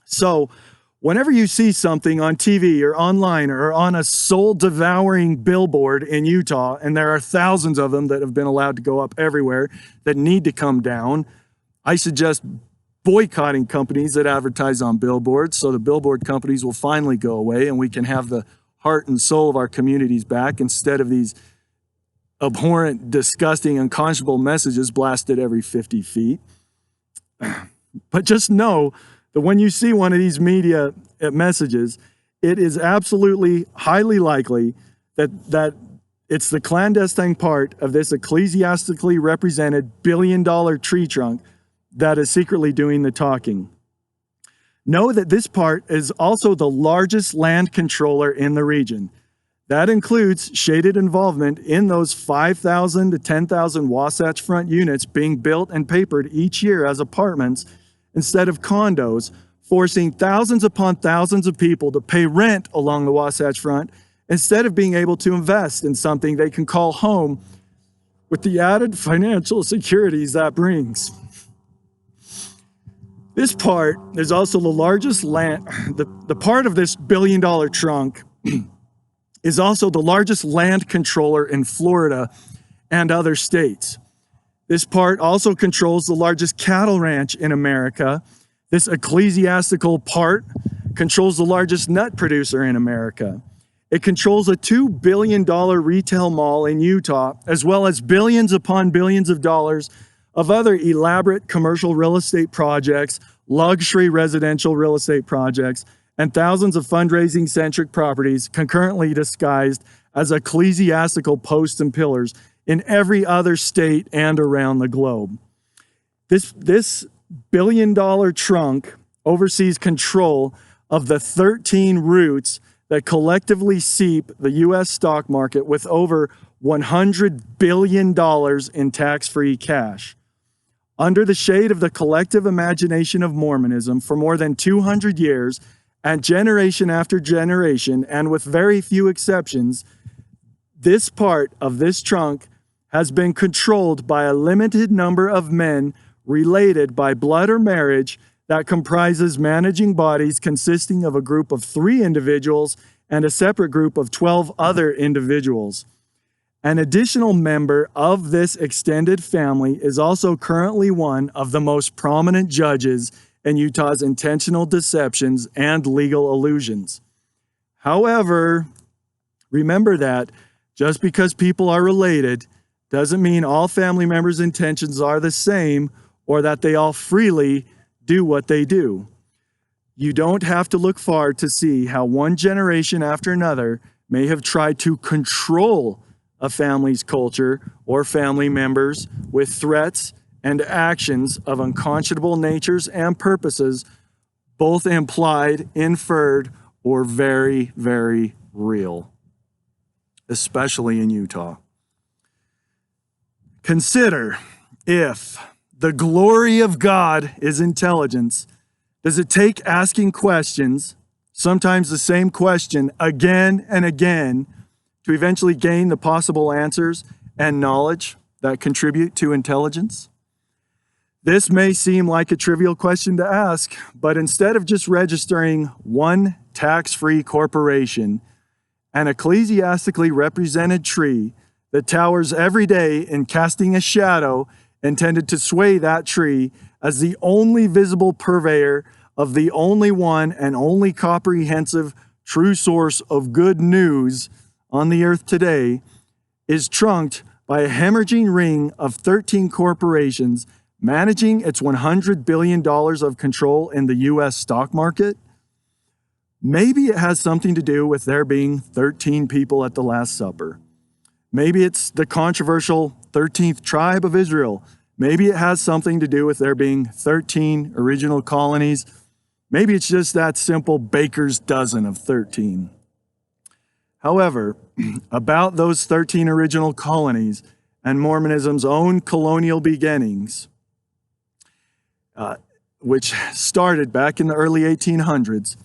So, whenever you see something on TV or online or on a soul-devouring billboard in Utah, and there are thousands of them that have been allowed to go up everywhere that need to come down, I suggest boycotting companies that advertise on billboards so the billboard companies will finally go away and we can have the heart and soul of our communities back instead of these abhorrent, disgusting, unconscionable messages blasted every 50 feet. But just know that when you see one of these media messages, it is absolutely highly likely that it's the clandestine part of this ecclesiastically represented billion-dollar tree trunk that is secretly doing the talking. Know that this part is also the largest land controller in the region. That includes shaded involvement in those 5,000 to 10,000 Wasatch Front units being built and papered each year as apartments instead of condos, forcing thousands upon thousands of people to pay rent along the Wasatch Front instead of being able to invest in something they can call home with the added financial securities that brings. This part is also the largest land, the part of this billion-dollar trunk is also the largest land controller in Florida and other states. This part also controls the largest cattle ranch in America. This ecclesiastical part controls the largest nut producer in America. It controls a $2 billion retail mall in Utah, as well as billions upon billions of dollars of other elaborate commercial real estate projects, luxury residential real estate projects, and thousands of fundraising-centric properties concurrently disguised as ecclesiastical posts and pillars in every other state and around the globe. This billion-dollar trunk oversees control of the 13 routes that collectively seep the U.S. stock market with over $100 billion in tax-free cash. Under the shade of the collective imagination of Mormonism for more than 200 years, and generation after generation, and with very few exceptions, this part of this trunk has been controlled by a limited number of men related by blood or marriage that comprises managing bodies consisting of a group of 3 individuals and a separate group of 12 other individuals. An additional member of this extended family is also currently one of the most prominent judges in Utah's intentional deceptions and legal illusions. However, remember that just because people are related doesn't mean all family members' intentions are the same or that they all freely do what they do. You don't have to look far to see how one generation after another may have tried to control a family's culture or family members with threats and actions of unconscionable natures and purposes, both implied, inferred, or very, very real, especially in Utah. Consider if the glory of God is intelligence, does it take asking questions, sometimes the same question again and again, to eventually gain the possible answers and knowledge that contribute to intelligence? This may seem like a trivial question to ask, but instead of just registering one tax-free corporation, an ecclesiastically represented tree that towers every day in casting a shadow intended to sway that tree as the only visible purveyor of the only one and only comprehensive true source of good news on the earth today, is trunked by a hemorrhaging ring of 13 corporations managing its $100 billion of control in the U.S. stock market. Maybe it has something to do with there being 13 people at the Last Supper. Maybe it's the controversial 13th tribe of Israel. Maybe it has something to do with there being 13 original colonies. Maybe it's just that simple baker's dozen of 13. However, about those 13 original colonies and Mormonism's own colonial beginnings, which started back in the early 1800s,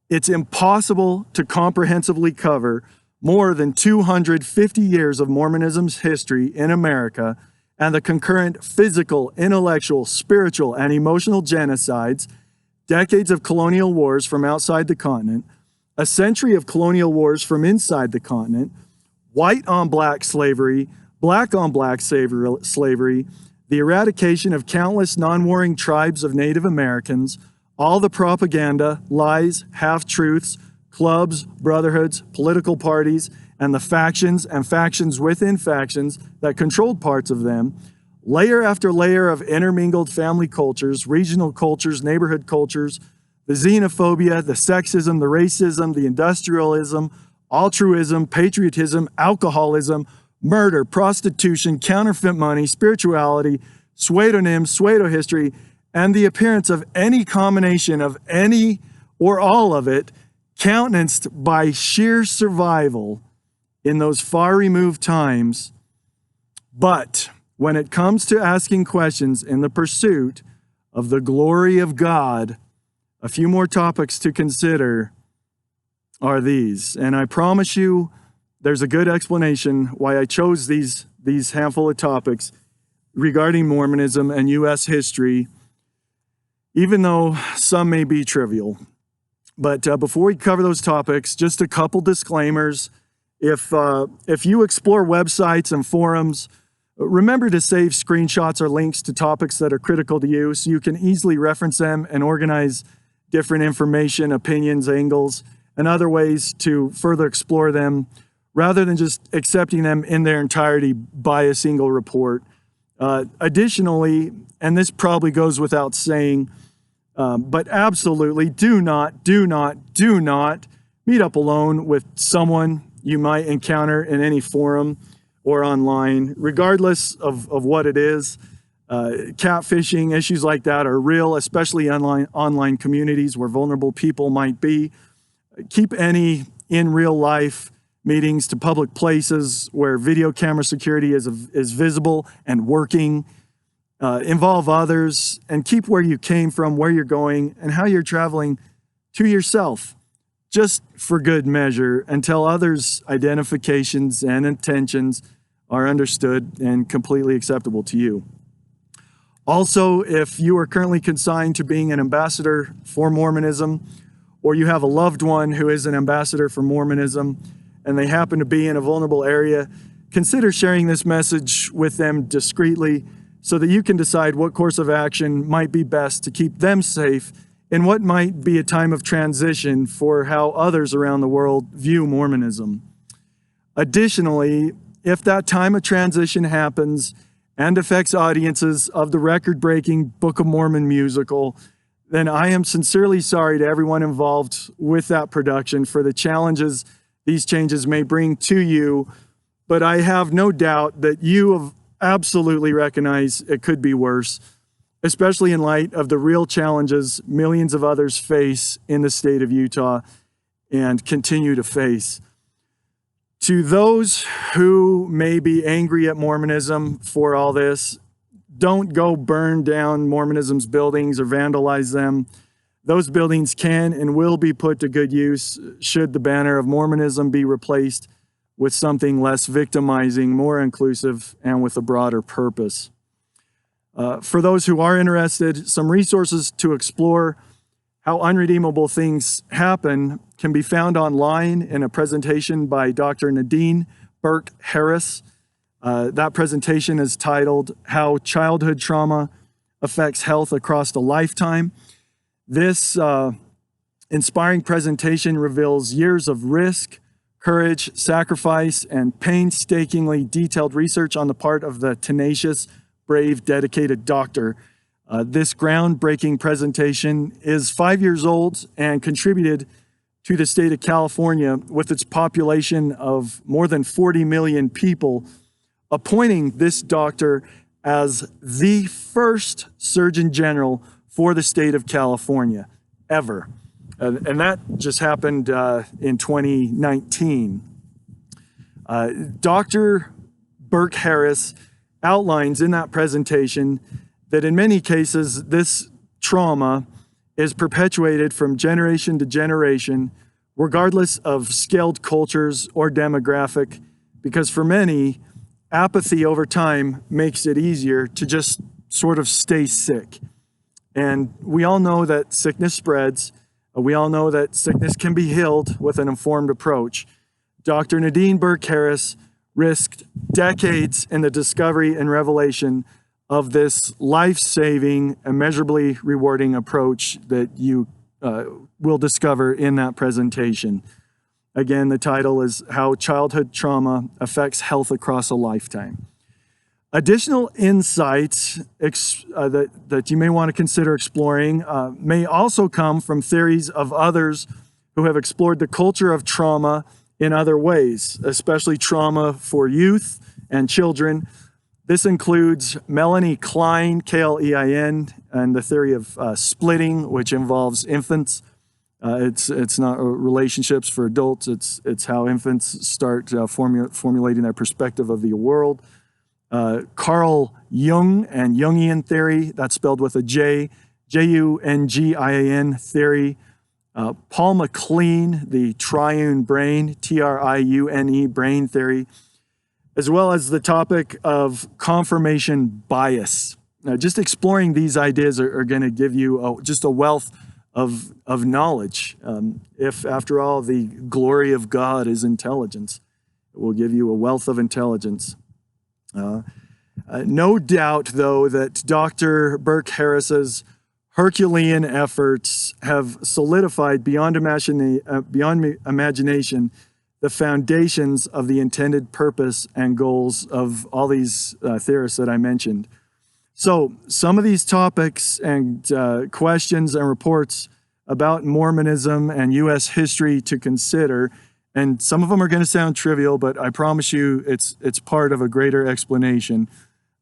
it's impossible to comprehensively cover more than 250 years of Mormonism's history in America and the concurrent physical, intellectual, spiritual, and emotional genocides, decades of colonial wars from outside the continent, a century of colonial wars from inside the continent, white on black slavery, black on black slavery, the eradication of countless non-warring tribes of Native Americans, all the propaganda, lies, half-truths, clubs, brotherhoods, political parties, and the factions and factions within factions that controlled parts of them, layer after layer of intermingled family cultures, regional cultures, neighborhood cultures, the xenophobia, the sexism, the racism, the industrialism, altruism, patriotism, alcoholism, murder, prostitution, counterfeit money, spirituality, pseudonym, pseudo-history, and the appearance of any combination of any or all of it, countenanced by sheer survival in those far-removed times. But when it comes to asking questions in the pursuit of the glory of God, a few more topics to consider are these. And I promise you, there's a good explanation why I chose these handful of topics regarding Mormonism and U.S. history, even though some may be trivial. But before we cover those topics, just a couple disclaimers. If you explore websites and forums, remember to save screenshots or links to topics that are critical to you so you can easily reference them and organize different information, opinions, angles, and other ways to further explore them rather than just accepting them in their entirety by a single report. Additionally, and this probably goes without saying, but absolutely do not meet up alone with someone you might encounter in any forum or online, regardless of what it is. Catfishing, issues like that are real, especially online communities where vulnerable people might be. Keep any in real life meetings to public places where video camera security is visible and working. Involve others and keep where you came from, where you're going, and how you're traveling to yourself, just for good measure, until others' identifications and intentions are understood and completely acceptable to you. Also, if you are currently consigned to being an ambassador for Mormonism, or you have a loved one who is an ambassador for Mormonism, and they happen to be in a vulnerable area, consider sharing this message with them discreetly so that you can decide what course of action might be best to keep them safe in what might be a time of transition for how others around the world view Mormonism. Additionally, if that time of transition happens and affects audiences of the record-breaking Book of Mormon musical, then I am sincerely sorry to everyone involved with that production for the challenges these changes may bring to you, but I have no doubt that you have absolutely recognize it could be worse, especially in light of the real challenges millions of others face in the state of Utah and continue to face. To those who may be angry at Mormonism for all this, don't go burn down Mormonism's buildings or vandalize them. Those buildings can and will be put to good use should the banner of Mormonism be replaced with something less victimizing, more inclusive, and with a broader purpose. For those who are interested, some resources to explore how unredeemable things happen can be found online in a presentation by Dr. Nadine Burke-Harris. That presentation is titled How Childhood Trauma Affects Health Across a Lifetime. This inspiring presentation reveals years of risk, courage, sacrifice, and painstakingly detailed research on the part of the tenacious, brave, dedicated doctor. This groundbreaking presentation is 5 years old and contributed to the state of California with its population of more than 40 million people, appointing this doctor as the first Surgeon General for the state of California ever. And that just happened in 2019. Dr. Burke-Harris outlines in that presentation that in many cases, this trauma is perpetuated from generation to generation, regardless of scaled cultures or demographic, because for many, apathy over time makes it easier to just sort of stay sick. And we all know that sickness spreads. We all know that sickness can be healed with an informed approach. Dr. Nadine Burke-Harris risked decades in the discovery and revelation of this life-saving, immeasurably rewarding approach that you will discover in that presentation. Again, the title is How Childhood Trauma Affects Health Across a Lifetime. Additional insights that you may want to consider exploring may also come from theories of others who have explored the culture of trauma in other ways, especially trauma for youth and children. This includes Melanie Klein, Klein, and the theory of splitting, which involves infants. It's not relationships for adults. It's how infants start formulating their perspective of the world. Carl Jung and Jungian theory, that's spelled with a J, Jungian theory. Paul MacLean, the triune brain, Triune brain theory, as well as the topic of confirmation bias. Now, just exploring these ideas are going to give you just a wealth of knowledge. If, after all, the glory of God is intelligence, it will give you a wealth of intelligence. No doubt, though, that Dr. Burke-Harris's Herculean efforts have solidified beyond imagination the foundations of the intended purpose and goals of all these theorists that I mentioned. So some of these topics and questions and reports about Mormonism and U.S. history to consider, and some of them are going to sound trivial, but I promise you it's part of a greater explanation.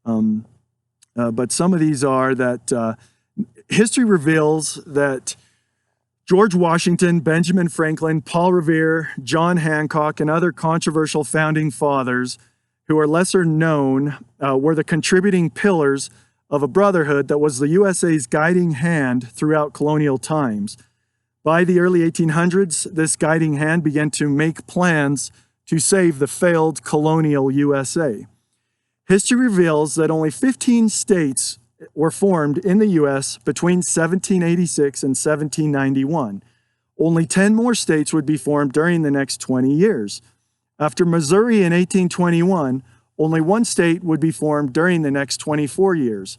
But some of these are that history reveals that George Washington, Benjamin Franklin, Paul Revere, John Hancock, and other controversial founding fathers who are lesser known were the contributing pillars of a brotherhood that was the USA's guiding hand throughout colonial times. By the early 1800s, this guiding hand began to make plans to save the failed colonial USA. History reveals that only 15 states were formed in the U.S. between 1786 and 1791. Only 10 more states would be formed during the next 20 years. After Missouri in 1821, only one state would be formed during the next 24 years.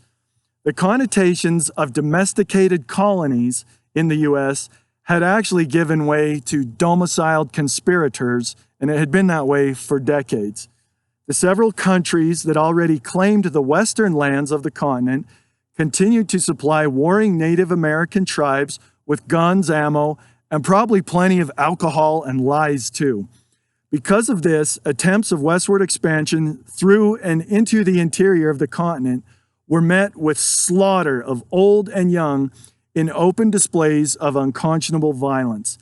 The connotations of domesticated colonies in the U.S. had actually given way to domiciled conspirators, and it had been that way for decades. The several countries that already claimed the western lands of the continent continued to supply warring Native American tribes with guns, ammo, and probably plenty of alcohol and lies too. Because of this, attempts of westward expansion through and into the interior of the continent were met with slaughter of old and young in open displays of unconscionable violence.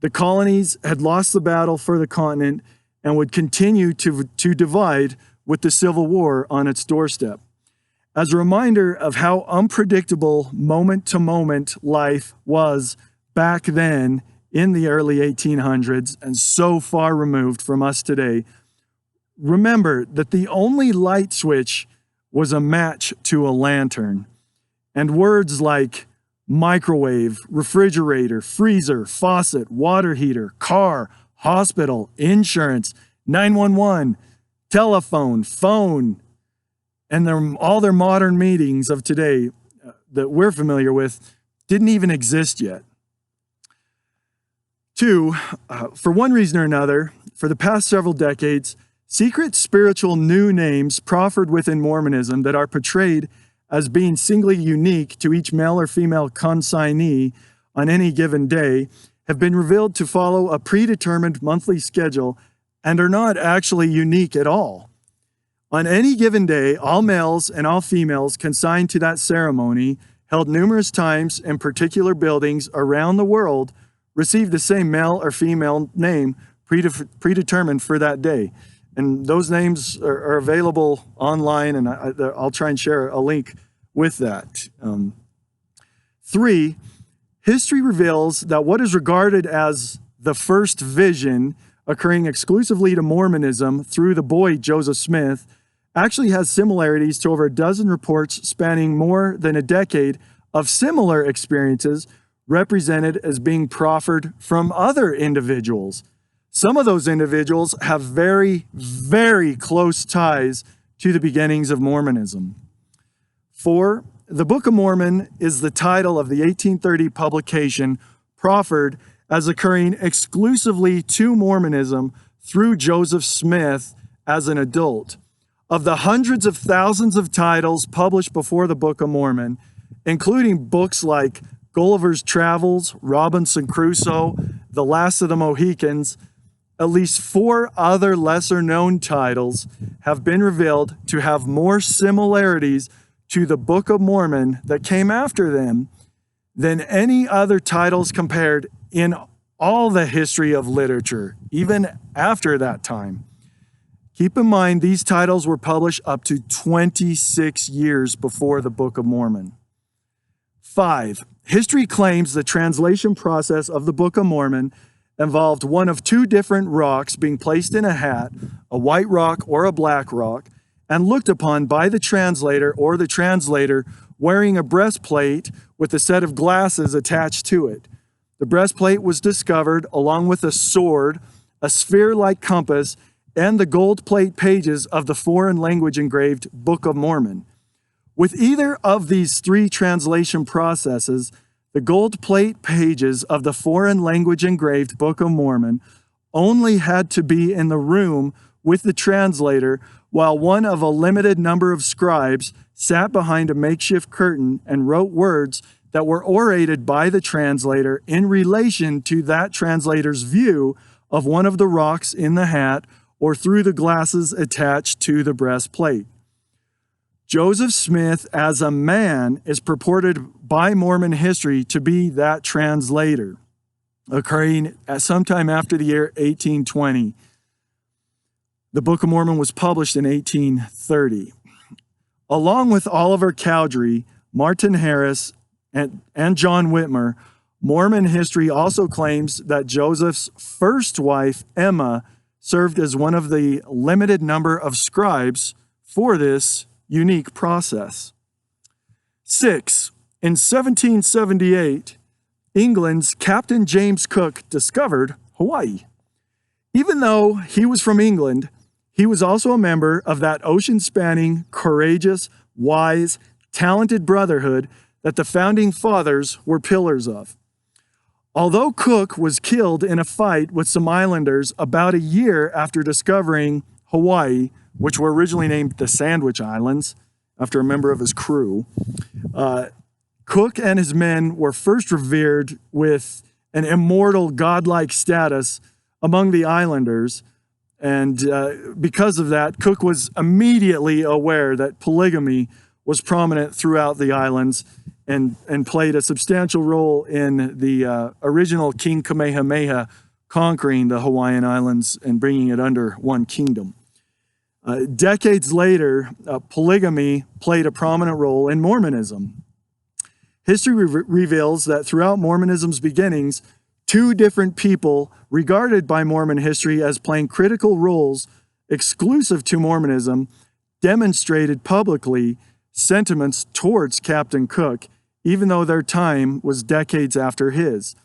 The colonies had lost the battle for the continent and would continue to divide with the Civil War on its doorstep. As a reminder of how unpredictable moment-to-moment life was back then in the early 1800s and so far removed from us today, remember that the only light switch was a match to a lantern. And words like microwave, refrigerator, freezer, faucet, water heater, car, hospital, insurance, 911, telephone, phone, and all their modern meetings of today that we're familiar with didn't even exist yet. Two, for one reason or another, for the past several decades, secret spiritual new names proffered within Mormonism that are portrayed as being singly unique to each male or female consignee on any given day have been revealed to follow a predetermined monthly schedule and are not actually unique at all. On any given day, all males and all females consigned to that ceremony, held numerous times in particular buildings around the world, receive the same male or female name predetermined for that day. And those names are available online, and I'll try and share a link with that. Three, history reveals that what is regarded as the first vision occurring exclusively to Mormonism through the boy Joseph Smith actually has similarities to over a dozen reports spanning more than a decade of similar experiences represented as being proffered from other individuals. Some of those individuals have very, very close ties to the beginnings of Mormonism. 4. The Book of Mormon is the title of the 1830 publication proffered as occurring exclusively to Mormonism through Joseph Smith as an adult. Of the hundreds of thousands of titles published before the Book of Mormon, including books like Gulliver's Travels, Robinson Crusoe, The Last of the Mohicans, at least 4 other lesser-known titles have been revealed to have more similarities to the Book of Mormon that came after them than any other titles compared in all the history of literature, even after that time. Keep in mind, these titles were published up to 26 years before the Book of Mormon. 5. History claims the translation process of the Book of Mormon involved one of 2 different rocks being placed in a hat, a white rock or a black rock, and looked upon by the translator or the translator wearing a breastplate with a set of glasses attached to it. The breastplate was discovered along with a sword, a sphere-like compass, and the gold plate pages of the foreign language engraved Book of Mormon. With either of these 3 translation processes, the gold plate pages of the foreign language engraved Book of Mormon only had to be in the room with the translator, while one of a limited number of scribes sat behind a makeshift curtain and wrote words that were orated by the translator in relation to that translator's view of one of the rocks in the hat or through the glasses attached to the breastplate. Joseph Smith, as a man, is purported by Mormon history to be that translator, occurring at sometime after the year 1820. The Book of Mormon was published in 1830. Along with Oliver Cowdery, Martin Harris, and John Whitmer, Mormon history also claims that Joseph's first wife, Emma, served as one of the limited number of scribes for this unique process. 6. In 1778, England's Captain James Cook discovered Hawaii. Even though he was from England, he was also a member of that ocean-spanning, courageous, wise, talented brotherhood that the founding fathers were pillars of. Although Cook was killed in a fight with some islanders about a year after discovering Hawaii, which were originally named the Sandwich Islands, after a member of his crew, Cook and his men were first revered with an immortal godlike status among the islanders. And because of that, Cook was immediately aware that polygamy was prominent throughout the islands and played a substantial role in the original King Kamehameha conquering the Hawaiian Islands and bringing it under one kingdom. Decades later, polygamy played a prominent role in Mormonism. History reveals that throughout Mormonism's beginnings, 2 different people regarded by Mormon history as playing critical roles exclusive to Mormonism demonstrated publicly sentiments towards Captain Cook, even though their time was decades after his.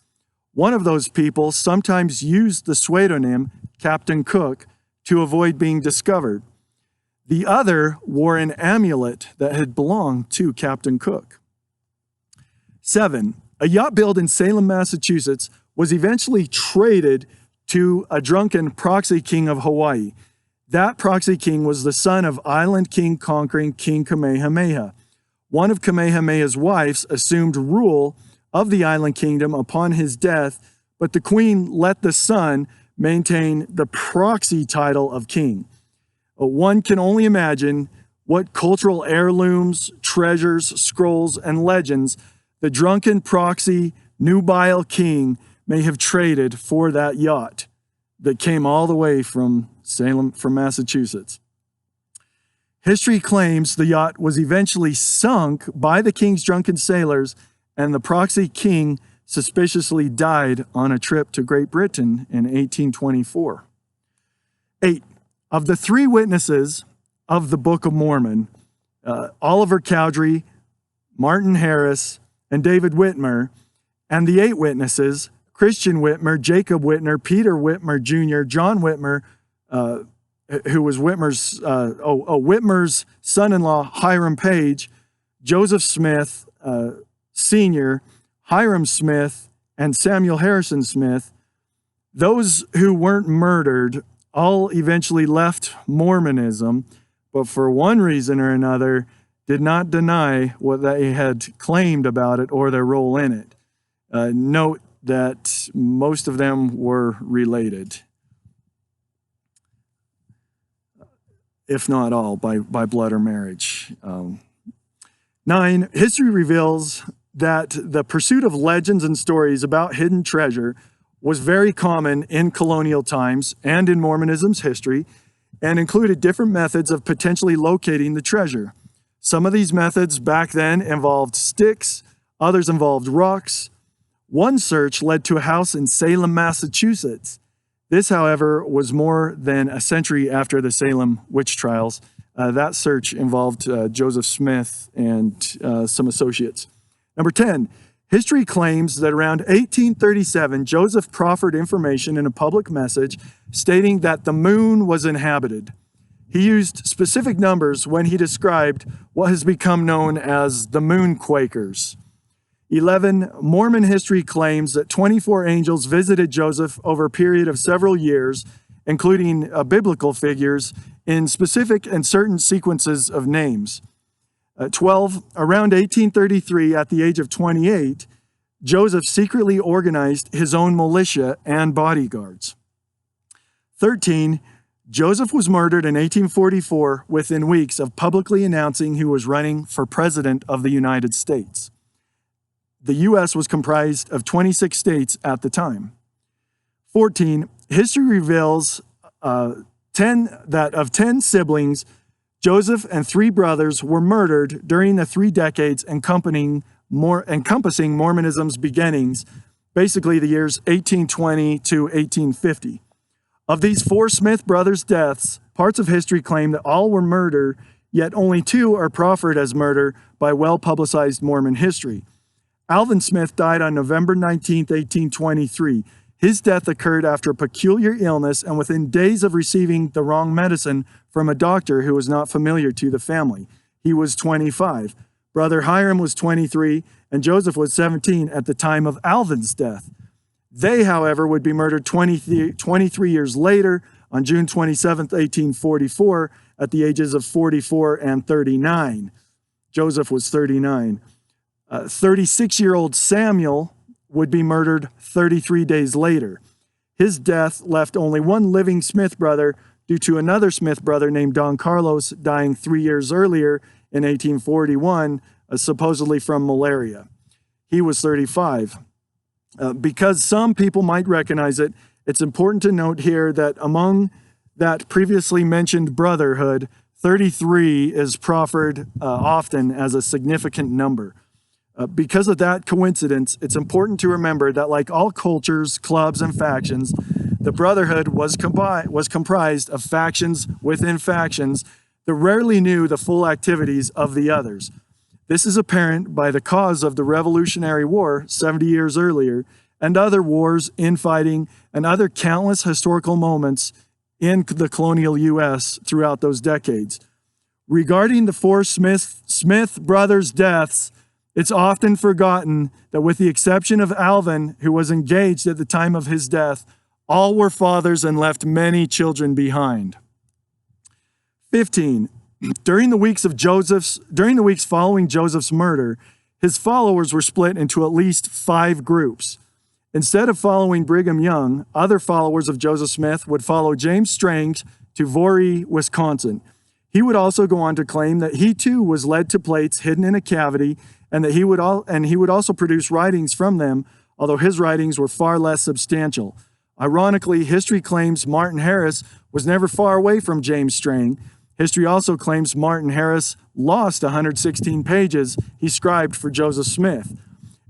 One of those people sometimes used the pseudonym Captain Cook to avoid being discovered. The other wore an amulet that had belonged to Captain Cook. 7. A yacht built in Salem, Massachusetts was eventually traded to a drunken proxy king of Hawaii. That proxy king was the son of Island King conquering King Kamehameha. One of Kamehameha's wives assumed rule of the island kingdom upon his death, but the queen let the son maintain the proxy title of king. One can only imagine what cultural heirlooms, treasures, scrolls, and legends the drunken proxy nubile king may have traded for that yacht that came all the way from Salem, from Massachusetts. History claims the yacht was eventually sunk by the king's drunken sailors, and the proxy king suspiciously died on a trip to Great Britain in 1824. 8. Of the 3 witnesses of the Book of Mormon, Oliver Cowdery, Martin Harris, and David Whitmer, and the 8 witnesses, Christian Whitmer, Jacob Whitmer, Peter Whitmer Jr., John Whitmer, who was Whitmer's son-in-law, Hiram Page, Joseph Smith, Sr., Hiram Smith, and Samuel Harrison Smith. Those who weren't murdered all eventually left Mormonism, but for one reason or another did not deny what they had claimed about it or their role in it. Note that most of them were related, if not all, by blood or marriage. 9, history reveals that the pursuit of legends and stories about hidden treasure was very common in colonial times and in Mormonism's history, and included different methods of potentially locating the treasure. Some of these methods back then involved sticks, others involved rocks. One search led to a house in Salem, Massachusetts. This, however, was more than a century after the Salem witch trials. That search involved Joseph Smith and some associates. Number 10, history claims that around 1837, Joseph proffered information in a public message stating that the moon was inhabited. He used specific numbers when he described what has become known as the Moon Quakers. 11, Mormon history claims that 24 angels visited Joseph over a period of several years, including biblical figures, in specific and certain sequences of names. 12, around 1833, at the age of 28, Joseph secretly organized his own militia and bodyguards. 13, Joseph was murdered in 1844 within weeks of publicly announcing he was running for president of the United States. The U.S. was comprised of 26 states at the time. 14, history reveals that of 10 siblings, Joseph and 3 brothers were murdered during the 3 decades encompassing Mormonism's beginnings, basically the years 1820 to 1850. Of these 4 Smith brothers' deaths, parts of history claim that all were murder, yet only 2 are proffered as murder by well-publicized Mormon history. Alvin Smith died on November 19, 1823. His death occurred after a peculiar illness and within days of receiving the wrong medicine from a doctor who was not familiar to the family. He was 25. Brother Hiram was 23, and Joseph was 17 at the time of Alvin's death. They, however, would be murdered 23 years later on June 27, 1844, at the ages of 44 and 39. Joseph was 39. 36-year-old Samuel would be murdered 33 days later. His death left only one living Smith brother due to another Smith brother named Don Carlos dying 3 years earlier in 1841, supposedly from malaria. He was 35. Because some people might recognize it, it's important to note here that among that previously mentioned brotherhood, 33 is proffered often as a significant number. Because of that coincidence, it's important to remember that like all cultures, clubs, and factions, the brotherhood was comprised of factions within factions that rarely knew the full activities of the others. This is apparent by the cause of the Revolutionary War 70 years earlier, and other wars, infighting, and other countless historical moments in the colonial U.S. throughout those decades. Regarding the 4 Smith brothers' deaths, it's often forgotten that with the exception of Alvin, who was engaged at the time of his death, all were fathers and left many children behind. 15. During the weeks following Joseph's murder, his followers were split into at least 5 groups. Instead of following Brigham Young, other followers of Joseph Smith would follow James Strange to Voorhees, Wisconsin. He would also go on to claim that he too was led to plates hidden in a cavity, and that he would also produce writings from them, although his writings were far less substantial. Ironically, history claims Martin Harris was never far away from James Strang. History also claims Martin Harris lost 116 pages he scribed for Joseph Smith.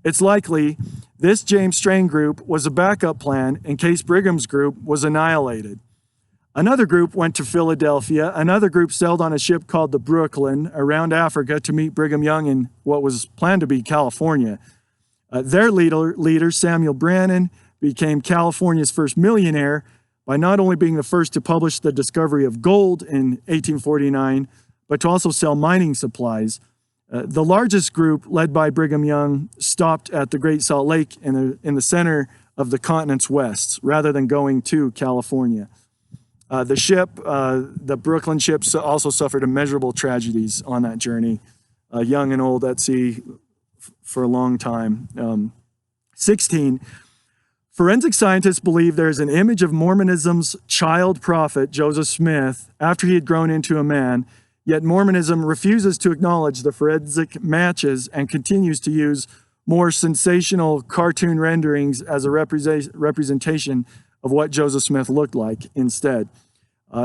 It's likely this James Strang group was a backup plan in case Brigham's group was annihilated. Another group went to Philadelphia. Another group sailed on a ship called the Brooklyn around Africa to meet Brigham Young in what was planned to be California. Their leader, Samuel Brannan, became California's first millionaire by not only being the first to publish the discovery of gold in 1849, but to also sell mining supplies. The largest group, led by Brigham Young, stopped at the Great Salt Lake in the center of the continent's west, rather than going to California. The ship, the Brooklyn ship, also suffered immeasurable tragedies on that journey, young and old at sea for a long time. 16, forensic scientists believe there is an image of Mormonism's child prophet, Joseph Smith, after he had grown into a man, yet Mormonism refuses to acknowledge the forensic matches and continues to use more sensational cartoon renderings as a representation of what Joseph Smith looked like instead.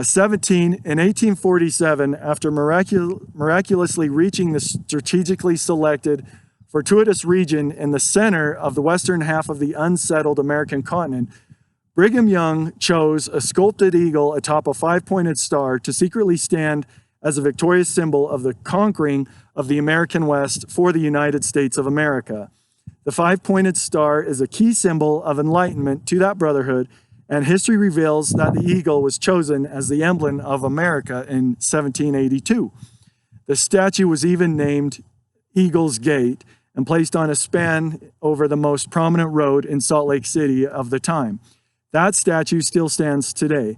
17, in 1847, after miraculously reaching the strategically selected fortuitous region in the center of the western half of the unsettled American continent, Brigham Young chose a sculpted eagle atop a five-pointed star to secretly stand as a victorious symbol of the conquering of the American West for the United States of America. The five-pointed star is a key symbol of enlightenment to that brotherhood, and history reveals that the eagle was chosen as the emblem of America in 1782. The statue was even named Eagle's Gate and placed on a span over the most prominent road in Salt Lake City of the time. That statue still stands today.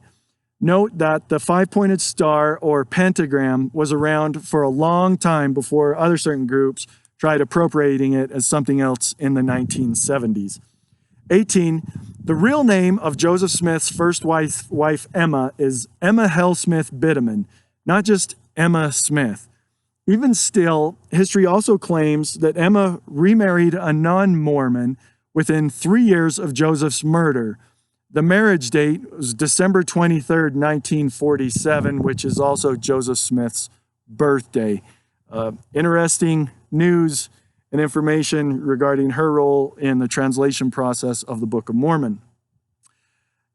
Note that the five-pointed star or pentagram was around for a long time before other certain groups tried appropriating it as something else in the 1970s. 18, the real name of Joseph Smith's first wife Emma, is Emma Hell Smith Bideman, not just Emma Smith. Even still, history also claims that Emma remarried a non-Mormon within 3 years of Joseph's murder. The marriage date was December 23rd, 1947, which is also Joseph Smith's birthday. Interesting news and information regarding her role in the translation process of the Book of Mormon.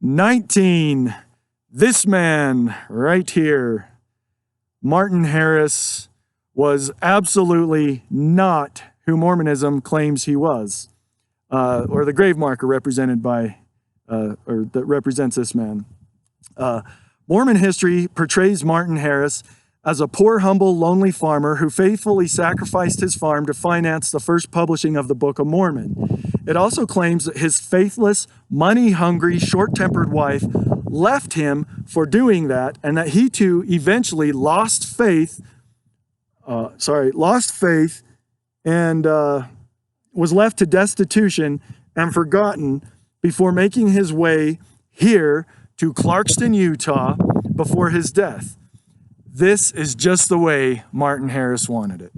19, this man right here, Martin Harris, was absolutely not who Mormonism claims he was, or the grave marker represented by, or that represents this man. Mormon history portrays Martin Harris as a poor, humble, lonely farmer who faithfully sacrificed his farm to finance the first publishing of the Book of Mormon. It also claims that his faithless, money-hungry, short-tempered wife left him for doing that, and that he too eventually lost faith and was left to destitution and forgotten before making his way here to Clarkston, Utah, before his death. This is just the way Martin Harris wanted it.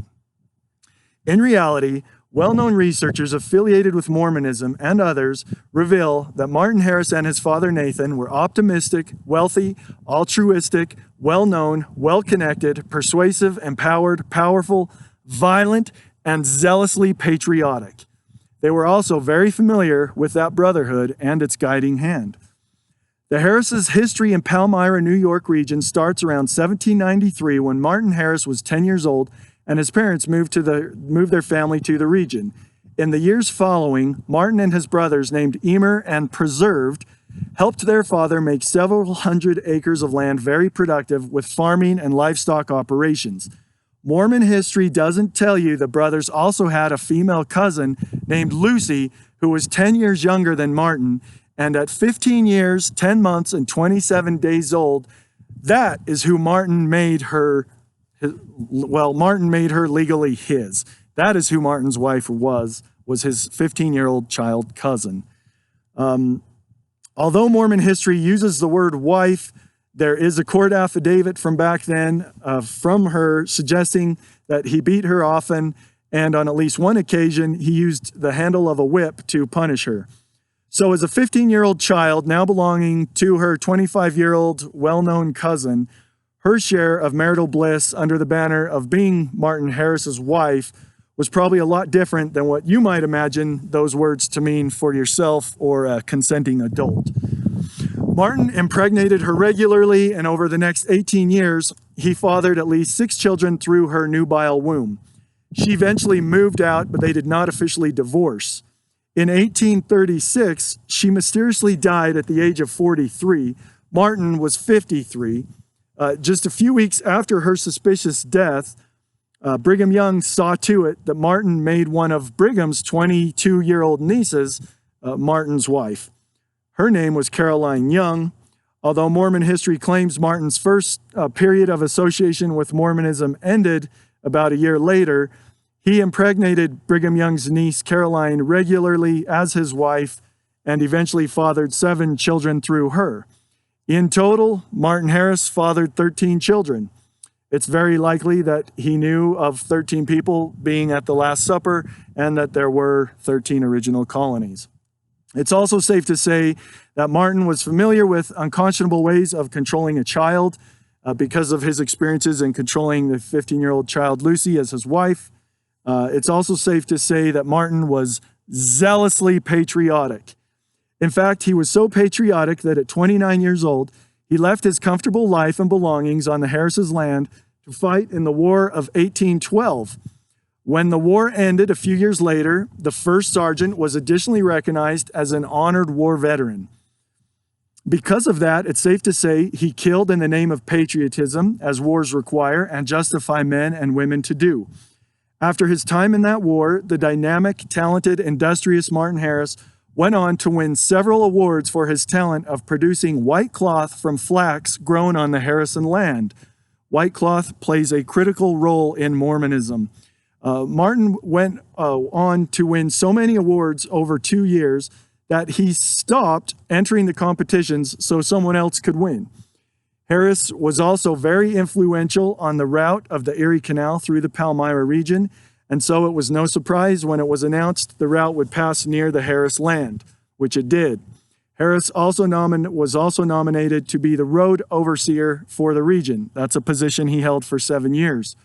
In reality, well-known researchers affiliated with Mormonism and others reveal that Martin Harris and his father Nathan were optimistic, wealthy, altruistic, well-known, well-connected, persuasive, empowered, powerful, violent, and zealously patriotic. They were also very familiar with that brotherhood and its guiding hand. The Harris' history in Palmyra, New York region starts around 1793 when Martin Harris was 10 years old and his parents moved their family to the region. In the years following, Martin and his brothers, named Emer and Preserved, helped their father make several hundred acres of land very productive with farming and livestock operations. Mormon history doesn't tell you the brothers also had a female cousin named Lucy who was 10 years younger than Martin, and at 15 years, 10 months, and 27 days old, that is who Martin made her, Martin made her legally his. That is who Martin's wife was his 15-year-old child cousin. Although Mormon history uses the word wife, there is a court affidavit from back then from her suggesting that he beat her often, and on at least one occasion, he used the handle of a whip to punish her. So as a 15-year-old child, now belonging to her 25-year-old well-known cousin, her share of marital bliss under the banner of being Martin Harris's wife was probably a lot different than what you might imagine those words to mean for yourself or a consenting adult. Martin impregnated her regularly, and over the next 18 years, he fathered at least 6 children through her nubile womb. She eventually moved out, but they did not officially divorce. In 1836, she mysteriously died at the age of 43. Martin was 53. Just a few weeks after her suspicious death, Brigham Young saw to it that Martin made one of Brigham's 22-year-old nieces Martin's wife. Her name was Caroline Young. Although Mormon history claims Martin's first period of association with Mormonism ended about a year later, he impregnated Brigham Young's niece Caroline regularly as his wife and eventually fathered 7 children through her. In total, Martin Harris fathered 13 children. It's very likely that he knew of 13 people being at the Last Supper and that there were 13 original colonies. It's also safe to say that Martin was familiar with unconscionable ways of controlling a child because of his experiences in controlling the 15-year-old child Lucy as his wife. It's also safe to say that Martin was zealously patriotic. In fact, he was so patriotic that at 29 years old, he left his comfortable life and belongings on the Harris' land to fight in the War of 1812. When the war ended a few years later, the first sergeant was additionally recognized as an honored war veteran. Because of that, it's safe to say he killed in the name of patriotism, as wars require and justify men and women to do. After his time in that war, the dynamic, talented, industrious Martin Harris went on to win several awards for his talent of producing white cloth from flax grown on the Harrison land. White cloth plays a critical role in Mormonism. Martin went on to win so many awards over 2 years that he stopped entering the competitions so someone else could win. Harris was also very influential on the route of the Erie Canal through the Palmyra region, and so it was no surprise when it was announced the route would pass near the Harris land, which it did. Harris was also nominated to be the road overseer for the region. That's a position he held for 7 years.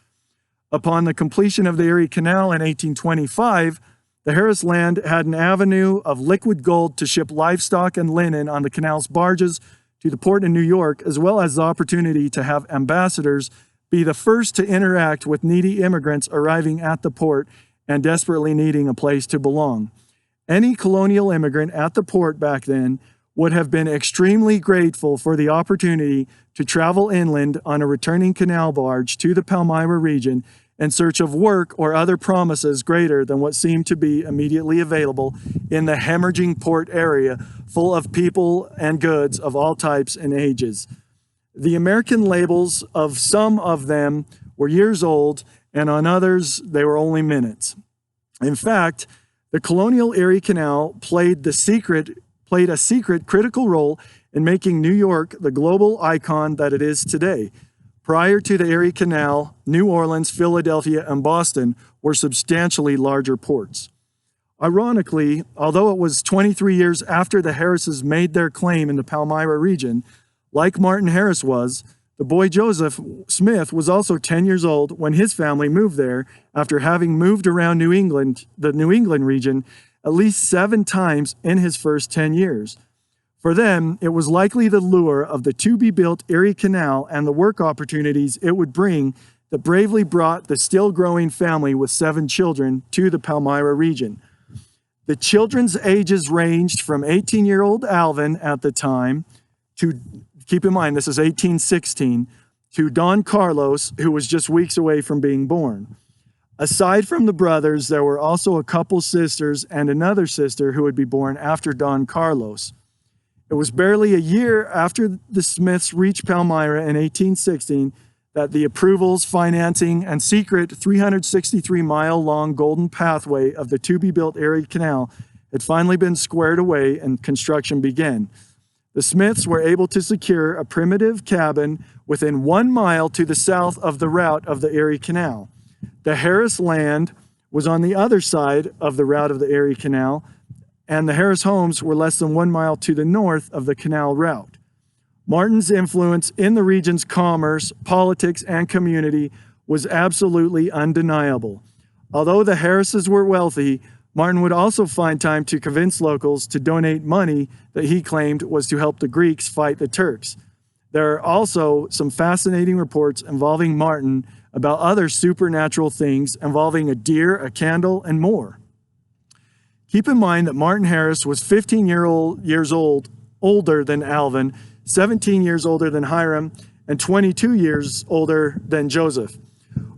Upon the completion of the Erie Canal in 1825, the Harris land had an avenue of liquid gold to ship livestock and linen on the canal's barges to the port in New York, as well as the opportunity to have ambassadors be the first to interact with needy immigrants arriving at the port and desperately needing a place to belong. Any colonial immigrant at the port back then would have been extremely grateful for the opportunity to travel inland on a returning canal barge to the Palmyra region in search of work or other promises greater than what seemed to be immediately available in the hemorrhaging port area full of people and goods of all types and ages. The American labels of some of them were years old, and on others, they were only minutes. In fact, the colonial Erie Canal played a secret critical role in making New York the global icon that it is today. Prior to the Erie Canal, New Orleans, Philadelphia, and Boston were substantially larger ports. Ironically, although it was 23 years after the Harrises made their claim in the Palmyra region, like Martin Harris was, the boy Joseph Smith was also 10 years old when his family moved there after having moved around the New England region, at least 7 times in his first 10 years. For them, it was likely the lure of the to-be-built Erie Canal and the work opportunities it would bring that bravely brought the still-growing family with 7 children to the Palmyra region. The children's ages ranged from 18-year-old Alvin at the time to, keep in mind, this is 1816, to Don Carlos, who was just weeks away from being born. Aside from the brothers, there were also a couple sisters and another sister who would be born after Don Carlos. It was barely a year after the Smiths reached Palmyra in 1816 that the approvals, financing, and secret 363-mile-long golden pathway of the to-be-built Erie Canal had finally been squared away and construction began. The Smiths were able to secure a primitive cabin within 1 mile to the south of the route of the Erie Canal. The Harris land was on the other side of the route of the Erie Canal, and the Harris homes were less than 1 mile to the north of the canal route. Martin's influence in the region's commerce, politics, and community was absolutely undeniable. Although the Harrises were wealthy, Martin would also find time to convince locals to donate money that he claimed was to help the Greeks fight the Turks. There are also some fascinating reports involving Martin about other supernatural things involving a deer, a candle, and more. Keep in mind that Martin Harris was 15 years older than Alvin, 17 years older than Hiram, and 22 years older than Joseph.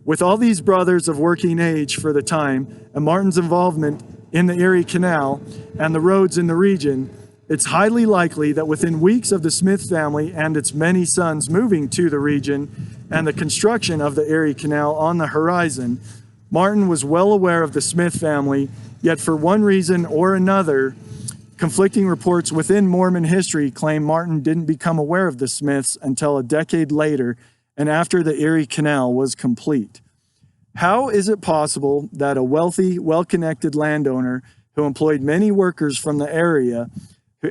With all these brothers of working age for the time, and Martin's involvement in the Erie Canal and the roads in the region, it's highly likely that within weeks of the Smith family and its many sons moving to the region and the construction of the Erie Canal on the horizon, Martin was well aware of the Smith family, yet for one reason or another, conflicting reports within Mormon history claim Martin didn't become aware of the Smiths until a decade later and after the Erie Canal was complete. How is it possible that a wealthy, well-connected landowner who employed many workers from the area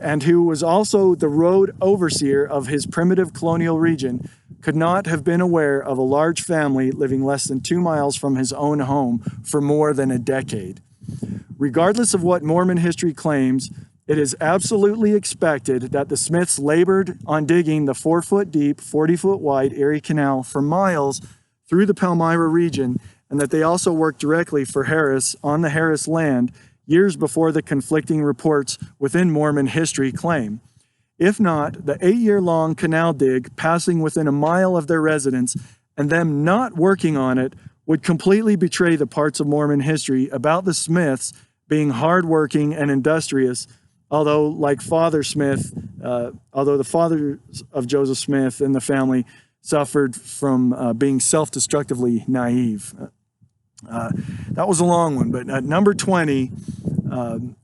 and who was also the road overseer of his primitive colonial region could not have been aware of a large family living less than 2 miles from his own home for more than a decade? Regardless of what Mormon history claims, it is absolutely expected that the Smiths labored on digging the 4-foot-deep, 40-foot-wide Erie Canal for miles through the Palmyra region, and that they also worked directly for Harris on the Harris land years before the conflicting reports within Mormon history claim. If not, the 8-year-long canal dig passing within a mile of their residence and them not working on it would completely betray the parts of Mormon history about the Smiths being hardworking and industrious, although like Father Smith, although the father of Joseph Smith and the family suffered from being self-destructively naive. That was a long one, but at number 20,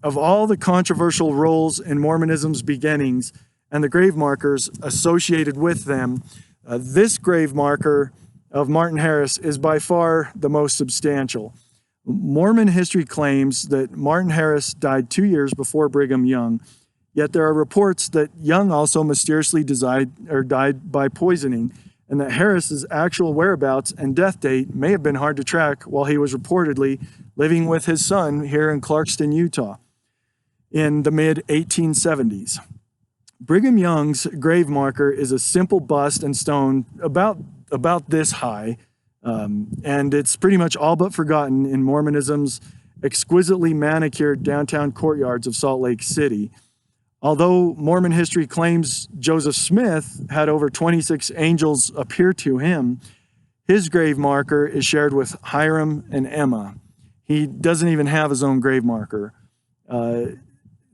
of all the controversial roles in Mormonism's beginnings and the grave markers associated with them, this grave marker of Martin Harris is by far the most substantial. Mormon history claims that Martin Harris died 2 years before Brigham Young, yet there are reports that Young also mysteriously died by poisoning, and that Harris's actual whereabouts and death date may have been hard to track while he was reportedly living with his son here in Clarkston, Utah, in the mid-1870s. Brigham Young's grave marker is a simple bust and stone about this high, and it's pretty much all but forgotten in Mormonism's exquisitely manicured downtown courtyards of Salt Lake City. Although Mormon history claims Joseph Smith had over 26 angels appear to him, his grave marker is shared with Hiram and Emma. He doesn't even have his own grave marker.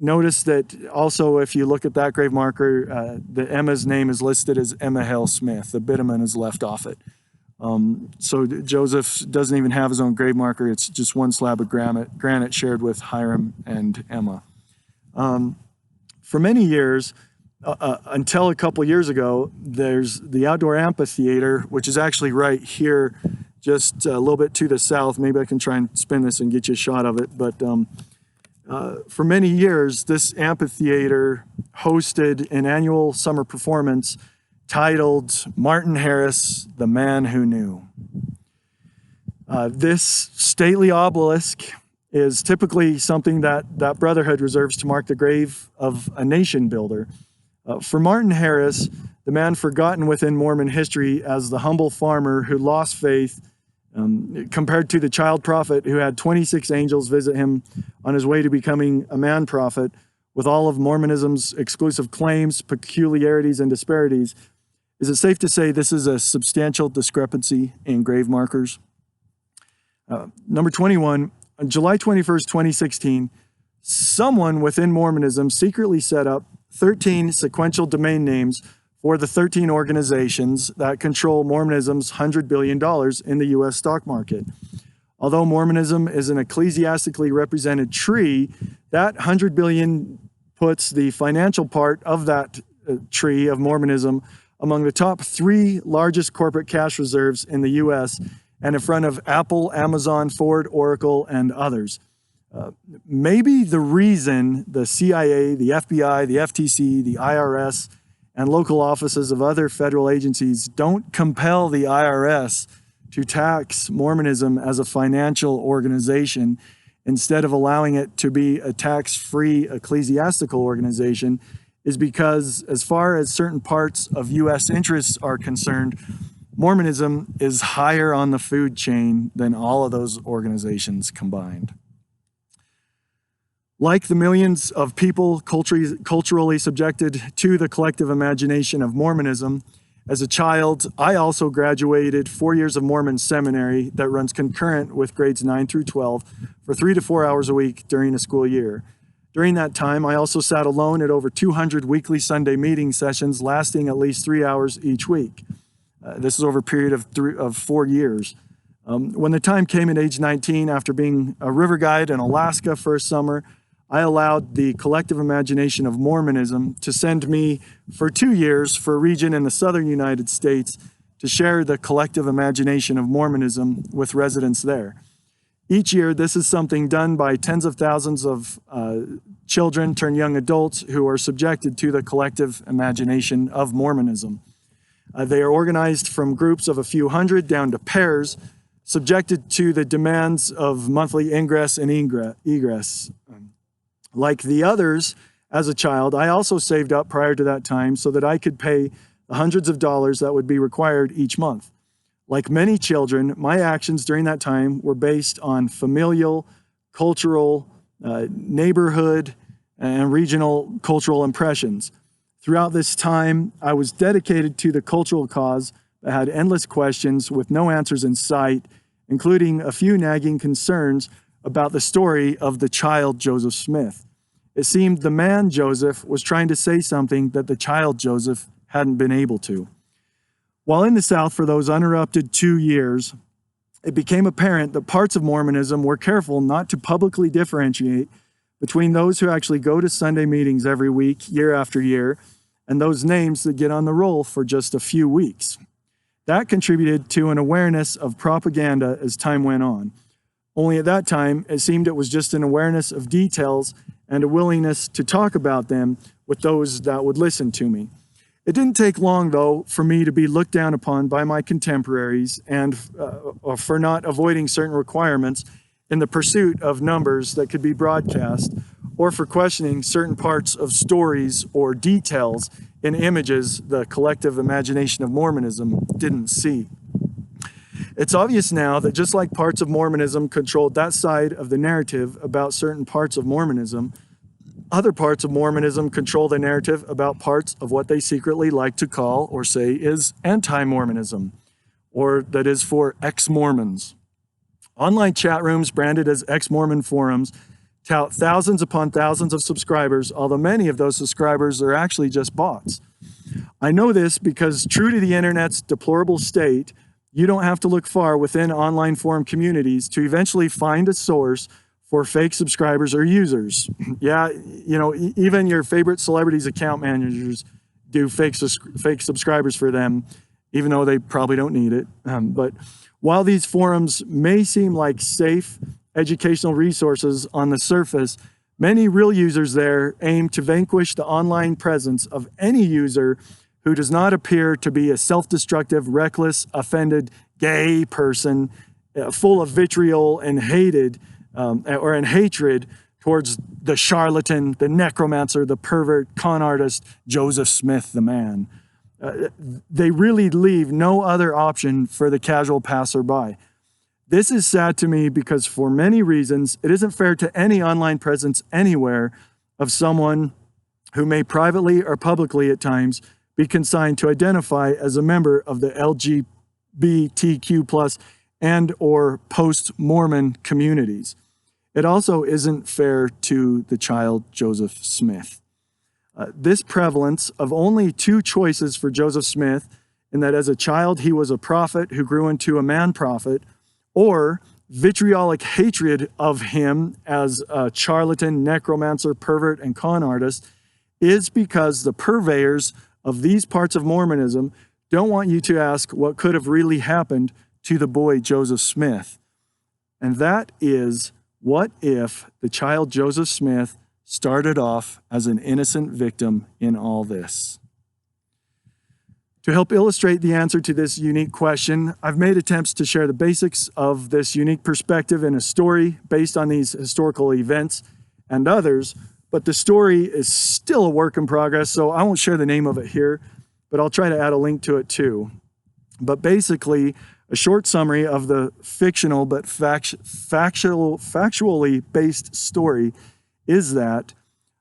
Notice that also if you look at that grave marker, the Emma's name is listed as Emma Hale Smith. The bitumen is left off it. So Joseph doesn't even have his own grave marker. It's just one slab of granite shared with Hiram and Emma. For many years, until a couple years ago, there's the outdoor amphitheater, which is actually right here, just a little bit to the south. Maybe I can try and spin this and get you a shot of it. But for many years, this amphitheater hosted an annual summer performance titled Martin Harris, the Man Who Knew. This stately obelisk is typically something that brotherhood reserves to mark the grave of a nation builder. For Martin Harris, the man forgotten within Mormon history as the humble farmer who lost faith, compared to the child prophet who had 26 angels visit him on his way to becoming a man prophet, with all of Mormonism's exclusive claims, peculiarities, and disparities, is it safe to say this is a substantial discrepancy in grave markers? Number 21, on July 21st, 2016, someone within Mormonism secretly set up 13 sequential domain names for the 13 organizations that control Mormonism's $100 billion in the U.S. stock market. Although Mormonism is an ecclesiastically represented tree, that $100 billion puts the financial part of that tree of Mormonism among the top 3 largest corporate cash reserves in the U.S., and in front of Apple, Amazon, Ford, Oracle, and others. Maybe the reason the CIA, the FBI, the FTC, the IRS, and local offices of other federal agencies don't compel the IRS to tax Mormonism as a financial organization instead of allowing it to be a tax-free ecclesiastical organization is because, as far as certain parts of U.S. interests are concerned, Mormonism is higher on the food chain than all of those organizations combined. Like the millions of people culturally subjected to the collective imagination of Mormonism, as a child, I also graduated 4 years of Mormon seminary that runs concurrent with grades 9 through 12 for 3 to 4 hours a week during a school year. During that time, I also sat alone at over 200 weekly Sunday meeting sessions lasting at least 3 hours each week. This is over a period of 4 years. When the time came at age 19, after being a river guide in Alaska for a summer, I allowed the collective imagination of Mormonism to send me for 2 years for a region in the southern United States to share the collective imagination of Mormonism with residents there. Each year, this is something done by tens of thousands of children turned young adults who are subjected to the collective imagination of Mormonism. They are organized from groups of a few hundred down to pairs, subjected to the demands of monthly ingress and egress. Like the others, as a child, I also saved up prior to that time so that I could pay the hundreds of dollars that would be required each month. Like many children, my actions during that time were based on familial, cultural, neighborhood, and regional cultural impressions. Throughout this time, I was dedicated to the cultural cause that had endless questions with no answers in sight, including a few nagging concerns about the story of the child Joseph Smith. It seemed the man Joseph was trying to say something that the child Joseph hadn't been able to. While in the South for those uninterrupted 2 years, it became apparent that parts of Mormonism were careful not to publicly differentiate between those who actually go to Sunday meetings every week, year after year, and those names that get on the roll for just a few weeks. That contributed to an awareness of propaganda as time went on. Only at that time, it seemed it was just an awareness of details and a willingness to talk about them with those that would listen to me. It didn't take long, though, for me to be looked down upon by my contemporaries and for not avoiding certain requirements in the pursuit of numbers that could be broadcast, or for questioning certain parts of stories or details in images the collective imagination of Mormonism didn't see. It's obvious now that just like parts of Mormonism controlled that side of the narrative about certain parts of Mormonism, other parts of Mormonism control the narrative about parts of what they secretly like to call or say is anti-Mormonism, or that is for ex-Mormons. Online chat rooms branded as ex-Mormon forums tout thousands upon thousands of subscribers, although many of those subscribers are actually just bots. I know this because, true to the internet's deplorable state, you don't have to look far within online forum communities to eventually find a source for fake subscribers or users. Yeah, even your favorite celebrities' account managers do fake subscribers for them, even though they probably don't need it. But while these forums may seem like safe educational resources on the surface, many real users there aim to vanquish the online presence of any user who does not appear to be a self-destructive, reckless, offended, gay person full of vitriol and hatred towards the charlatan, the necromancer, the pervert, con artist, Joseph Smith, the man. They really leave no other option for the casual passerby. This is sad to me because for many reasons, it isn't fair to any online presence anywhere of someone who may privately or publicly at times be consigned to identify as a member of the LGBTQ+ and or post-Mormon communities. It also isn't fair to the child Joseph Smith. This prevalence of only two choices for Joseph Smith, in that as a child he was a prophet who grew into a man-prophet, or vitriolic hatred of him as a charlatan, necromancer, pervert, and con artist, is because the purveyors of these parts of Mormonism don't want you to ask what could have really happened to the boy Joseph Smith. And that is, what if the child Joseph Smith started off as an innocent victim in all this? To help illustrate the answer to this unique question, I've made attempts to share the basics of this unique perspective in a story based on these historical events and others, but the story is still a work in progress, so I won't share the name of it here, but I'll try to add a link to it too. But basically, a short summary of the fictional but factually based story is that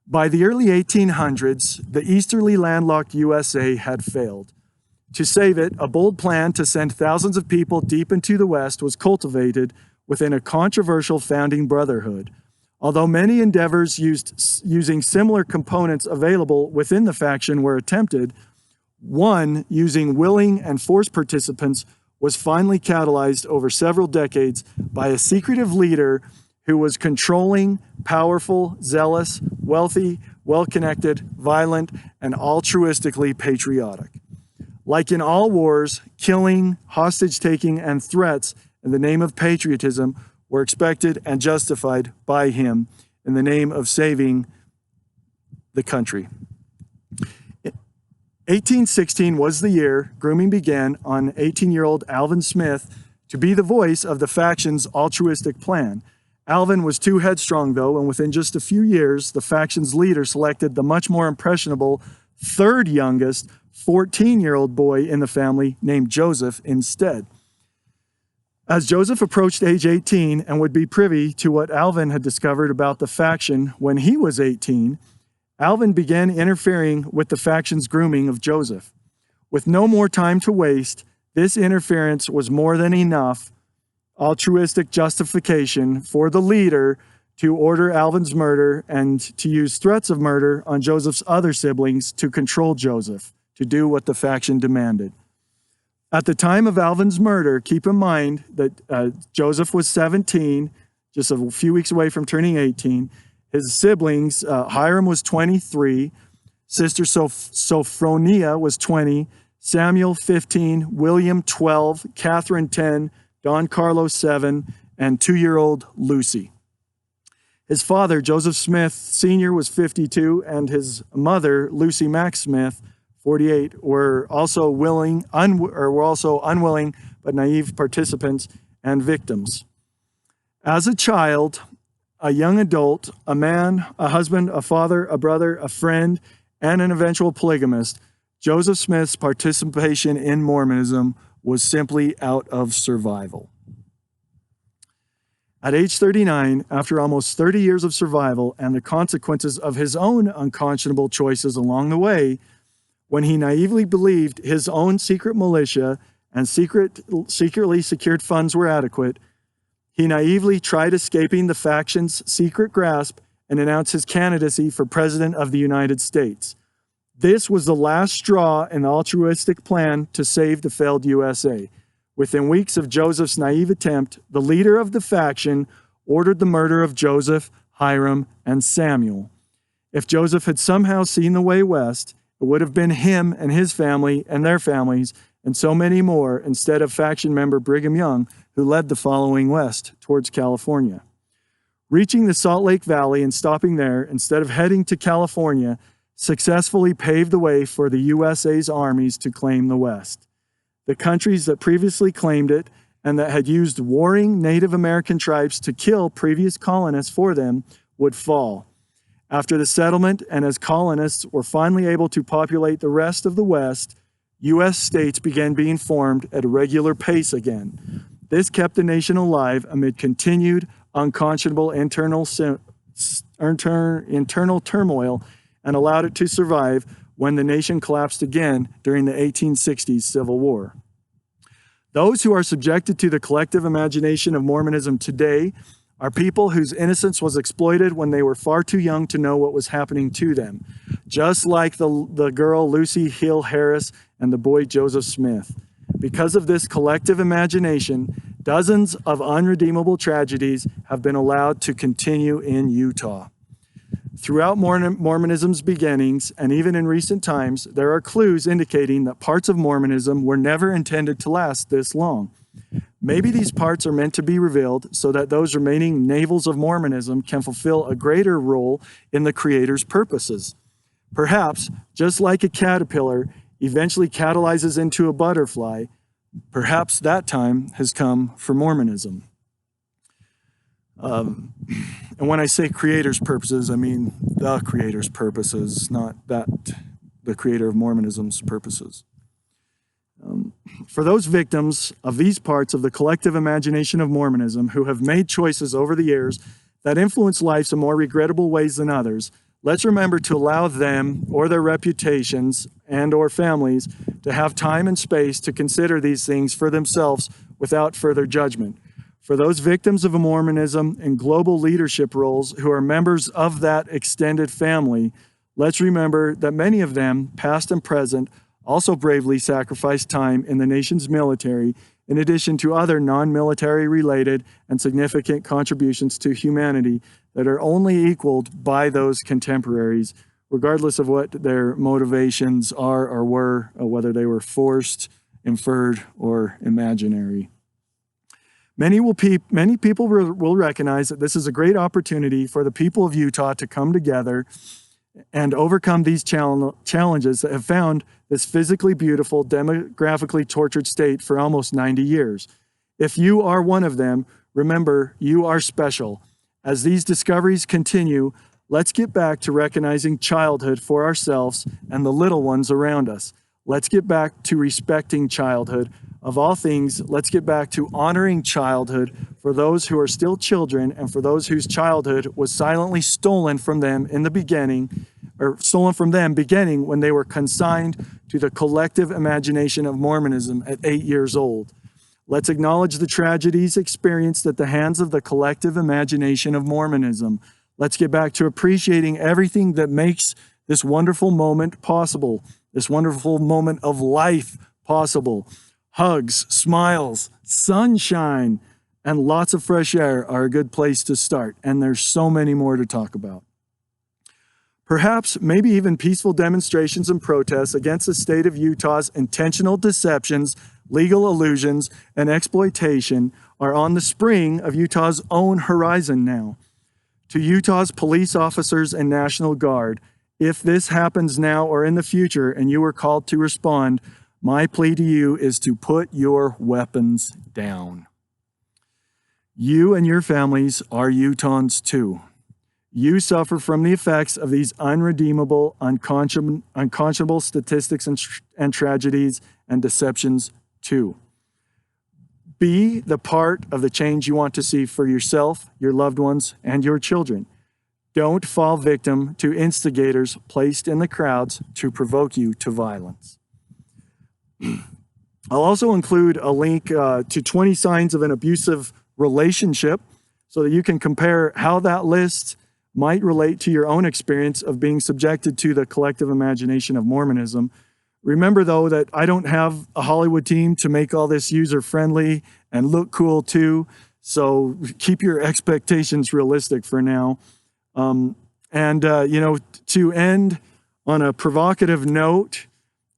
by the early 1800s, the easterly landlocked USA had failed. To save it, a bold plan to send thousands of people deep into the West was cultivated within a controversial founding brotherhood. Although many endeavors using similar components available within the faction were attempted, one using willing and forced participants was finally catalyzed over several decades by a secretive leader who was controlling, powerful, zealous, wealthy, well-connected, violent, and altruistically patriotic. Like in all wars, killing, hostage-taking, and threats in the name of patriotism were expected and justified by him in the name of saving the country. 1816 was the year grooming began on 18-year-old Alvin Smith to be the voice of the faction's altruistic plan. Alvin was too headstrong, though, and within just a few years, the faction's leader selected the much more impressionable third youngest 14-year-old boy in the family named Joseph instead. As Joseph approached age 18 and would be privy to what Alvin had discovered about the faction when he was 18, Alvin began interfering with the faction's grooming of Joseph. With no more time to waste, this interference was more than enough altruistic justification for the leader to order Alvin's murder and to use threats of murder on Joseph's other siblings to control Joseph, to do what the faction demanded. At the time of Alvin's murder, keep in mind that Joseph was 17, just a few weeks away from turning 18. His siblings, Hiram was 23, sister Sophronia was 20, Samuel 15, William 12, Catherine 10, Don Carlos 7, and 2-year-old Lucy. His father, Joseph Smith Sr., was 52, and his mother, Lucy Mack Smith, 48, were also unwilling but naive participants and victims. As a child, a young adult, a man, a husband, a father, a brother, a friend, and an eventual polygamist, Joseph Smith's participation in Mormonism was simply out of survival. At age 39, after almost 30 years of survival and the consequences of his own unconscionable choices along the way, when he naively believed his own secret militia and secretly secured funds were adequate, he naively tried escaping the faction's secret grasp and announced his candidacy for President of the United States. This was the last straw in the altruistic plan to save the failed USA. Within weeks of Joseph's naive attempt, the leader of the faction ordered the murder of Joseph, Hiram, and Samuel. If Joseph had somehow seen the way west, it would have been him and his family and their families and so many more instead of faction member Brigham Young, who led the following west towards California. Reaching the Salt Lake Valley and stopping there instead of heading to California successfully paved the way for the USA's armies to claim the West. The countries that previously claimed it and that had used warring Native American tribes to kill previous colonists for them would fall. After the settlement and as colonists were finally able to populate the rest of the West, U.S. states began being formed at a regular pace again. This kept the nation alive amid continued unconscionable internal turmoil and allowed it to survive when the nation collapsed again during the 1860s Civil War. Those who are subjected to the collective imagination of Mormonism today are people whose innocence was exploited when they were far too young to know what was happening to them, just like the girl Lucy Hill Harris and the boy Joseph Smith. Because of this collective imagination, dozens of unredeemable tragedies have been allowed to continue in Utah. Throughout Mormonism's beginnings, and even in recent times, there are clues indicating that parts of Mormonism were never intended to last this long. Maybe these parts are meant to be revealed so that those remaining navels of Mormonism can fulfill a greater role in the Creator's purposes. Perhaps, just like a caterpillar, eventually catalyzes into a butterfly, perhaps that time has come for Mormonism. And when I say creator's purposes, I mean the creator's purposes, not that the creator of Mormonism's purposes. For those victims of these parts of the collective imagination of Mormonism who have made choices over the years that influence lives in more regrettable ways than others, let's remember to allow them or their reputations and or families to have time and space to consider these things for themselves without further judgment. For those victims of Mormonism in global leadership roles who are members of that extended family, let's remember that many of them, past and present, also bravely sacrificed time in the nation's military, in addition to other non-military related and significant contributions to humanity that are only equaled by those contemporaries, regardless of what their motivations are or were, or whether they were forced, inferred, or imaginary. Many people will recognize that this is a great opportunity for the people of Utah to come together and overcome these challenges that have found this physically beautiful, demographically tortured state for almost 90 years. If you are one of them, remember, you are special. As these discoveries continue, let's get back to recognizing childhood for ourselves and the little ones around us. Let's get back to respecting childhood. Of all things, let's get back to honoring childhood for those who are still children and for those whose childhood was silently stolen from them in the beginning, or stolen from them beginning when they were consigned to the collective imagination of Mormonism at 8 years old. Let's acknowledge the tragedies experienced at the hands of the collective imagination of Mormonism. Let's get back to appreciating everything that makes this wonderful moment possible, this wonderful moment of life possible. Hugs, smiles, sunshine, and lots of fresh air are a good place to start, and there's so many more to talk about. Perhaps, maybe even peaceful demonstrations and protests against the state of Utah's intentional deceptions, legal illusions, and exploitation are on the spring of Utah's own horizon now. To Utah's police officers and National Guard, if this happens now or in the future and you are called to respond, my plea to you is to put your weapons down. You and your families are Utahns too. You suffer from the effects of these unredeemable, unconscionable statistics and tragedies and deceptions too. Be the part of the change you want to see for yourself, your loved ones, and your children. Don't fall victim to instigators placed in the crowds to provoke you to violence. I'll also include a link to 20 signs of an abusive relationship so that you can compare how that list might relate to your own experience of being subjected to the collective imagination of Mormonism. Remember, though, that I don't have a Hollywood team to make all this user-friendly and look cool, too, so keep your expectations realistic for now. To end on a provocative note,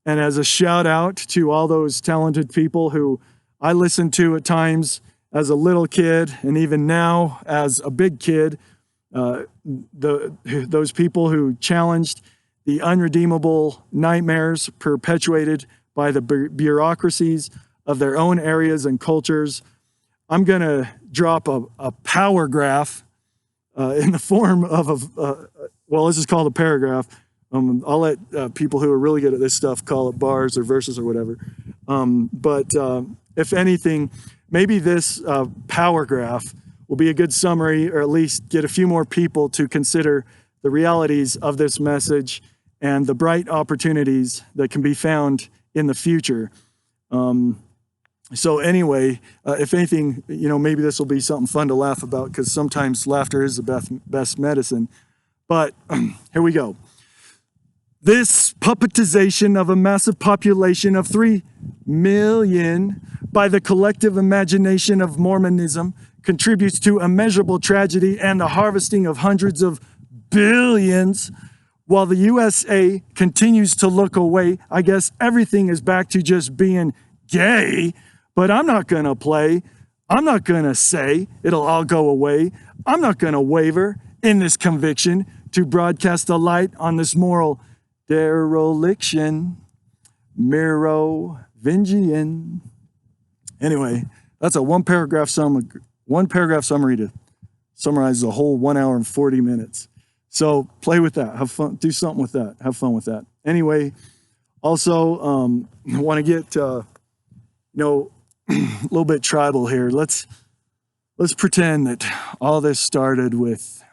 and as a shout out to all those talented people who I listened to at times as a little kid and even now as a big kid, those people who challenged the unredeemable nightmares perpetuated by the bureaucracies of their own areas and cultures, I'm going to drop a power graph in the form of let's just call it a paragraph. I'll let people who are really good at this stuff call it bars or verses or whatever. But if anything, maybe this power graph will be a good summary, or at least get a few more people to consider the realities of this message and the bright opportunities that can be found in the future. So anyway, if anything, maybe this will be something fun to laugh about, because sometimes laughter is the best medicine. But here we go. This puppetization of a massive population of 3 million by the collective imagination of Mormonism contributes to immeasurable tragedy and the harvesting of hundreds of billions. While the USA continues to look away, I guess everything is back to just being gay, but I'm not going to play. I'm not going to say it'll all go away. I'm not going to waver in this conviction to broadcast a light on this moral dereliction. Merovingian. Anyway, that's a one paragraph summary to summarize the whole 1 hour and 40 minutes. So play with that. Have fun. Do something with that. Have fun with that. Anyway, also want to get a little bit tribal here. Let's pretend that all this started with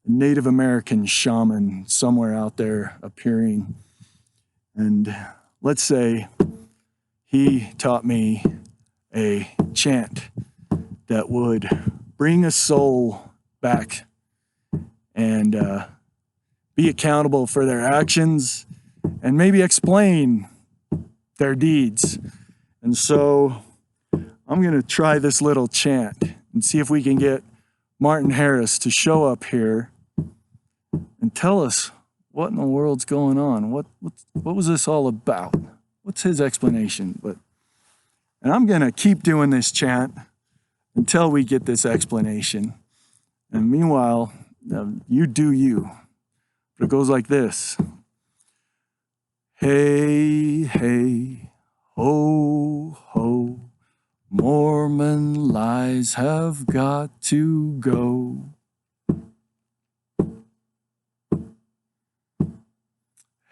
a Native American shaman somewhere out there appearing, and let's say he taught me a chant that would bring a soul back and be accountable for their actions and maybe explain their deeds. And so I'm going to try this little chant and see if we can get Martin Harris to show up here and tell us what in the world's going on. What was this all about? What's his explanation? And I'm going to keep doing this chant until we get this explanation. And meanwhile, you do you. But it goes like this. Hey, hey, ho, ho, Mormon lies have got to go.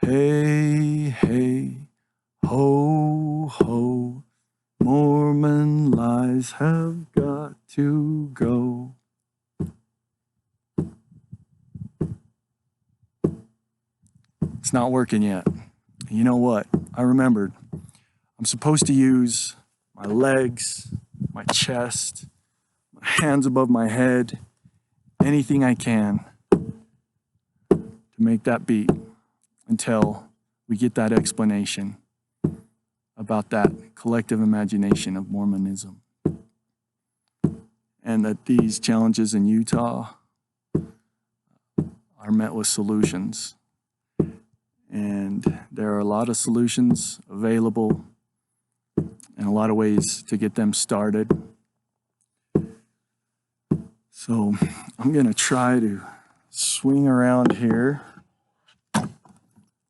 Hey, hey, ho, ho, Mormon lies have got to go. It's not working yet. You know what? I remembered. I'm supposed to use my legs, my chest, my hands above my head, anything I can to make that beat until we get that explanation about that collective imagination of Mormonism. And that these challenges in Utah are met with solutions. And there are a lot of solutions available and a lot of ways to get them started. So I'm going to try to swing around here.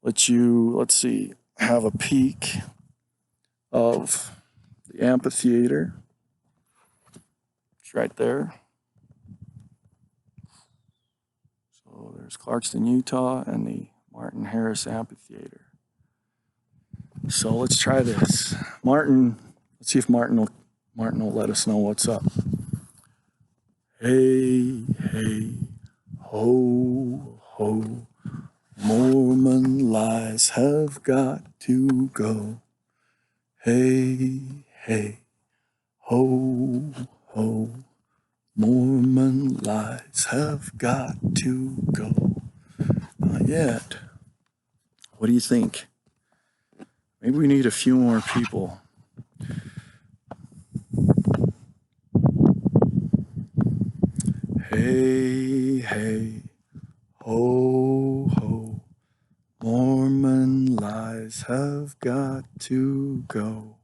Let's see, have a peek of the amphitheater. It's right there. So there's Clarkston, Utah, and the Martin Harris Amphitheater. So let's try this. Let's see if Martin will let us know what's up. Hey, hey, ho, ho, Mormon lies have got to go. Hey, hey, ho, ho, Mormon lies have got to go. Not yet. What do you think? Maybe we need a few more people. Hey, hey, ho, ho, Mormon lies have got to go.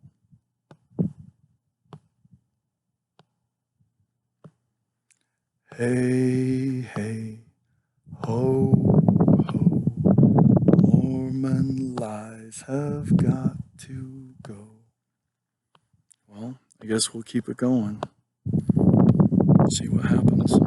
Hey, hey, ho, ho, Mormon lies have got to go. Well, I guess we'll keep it going. See what happens.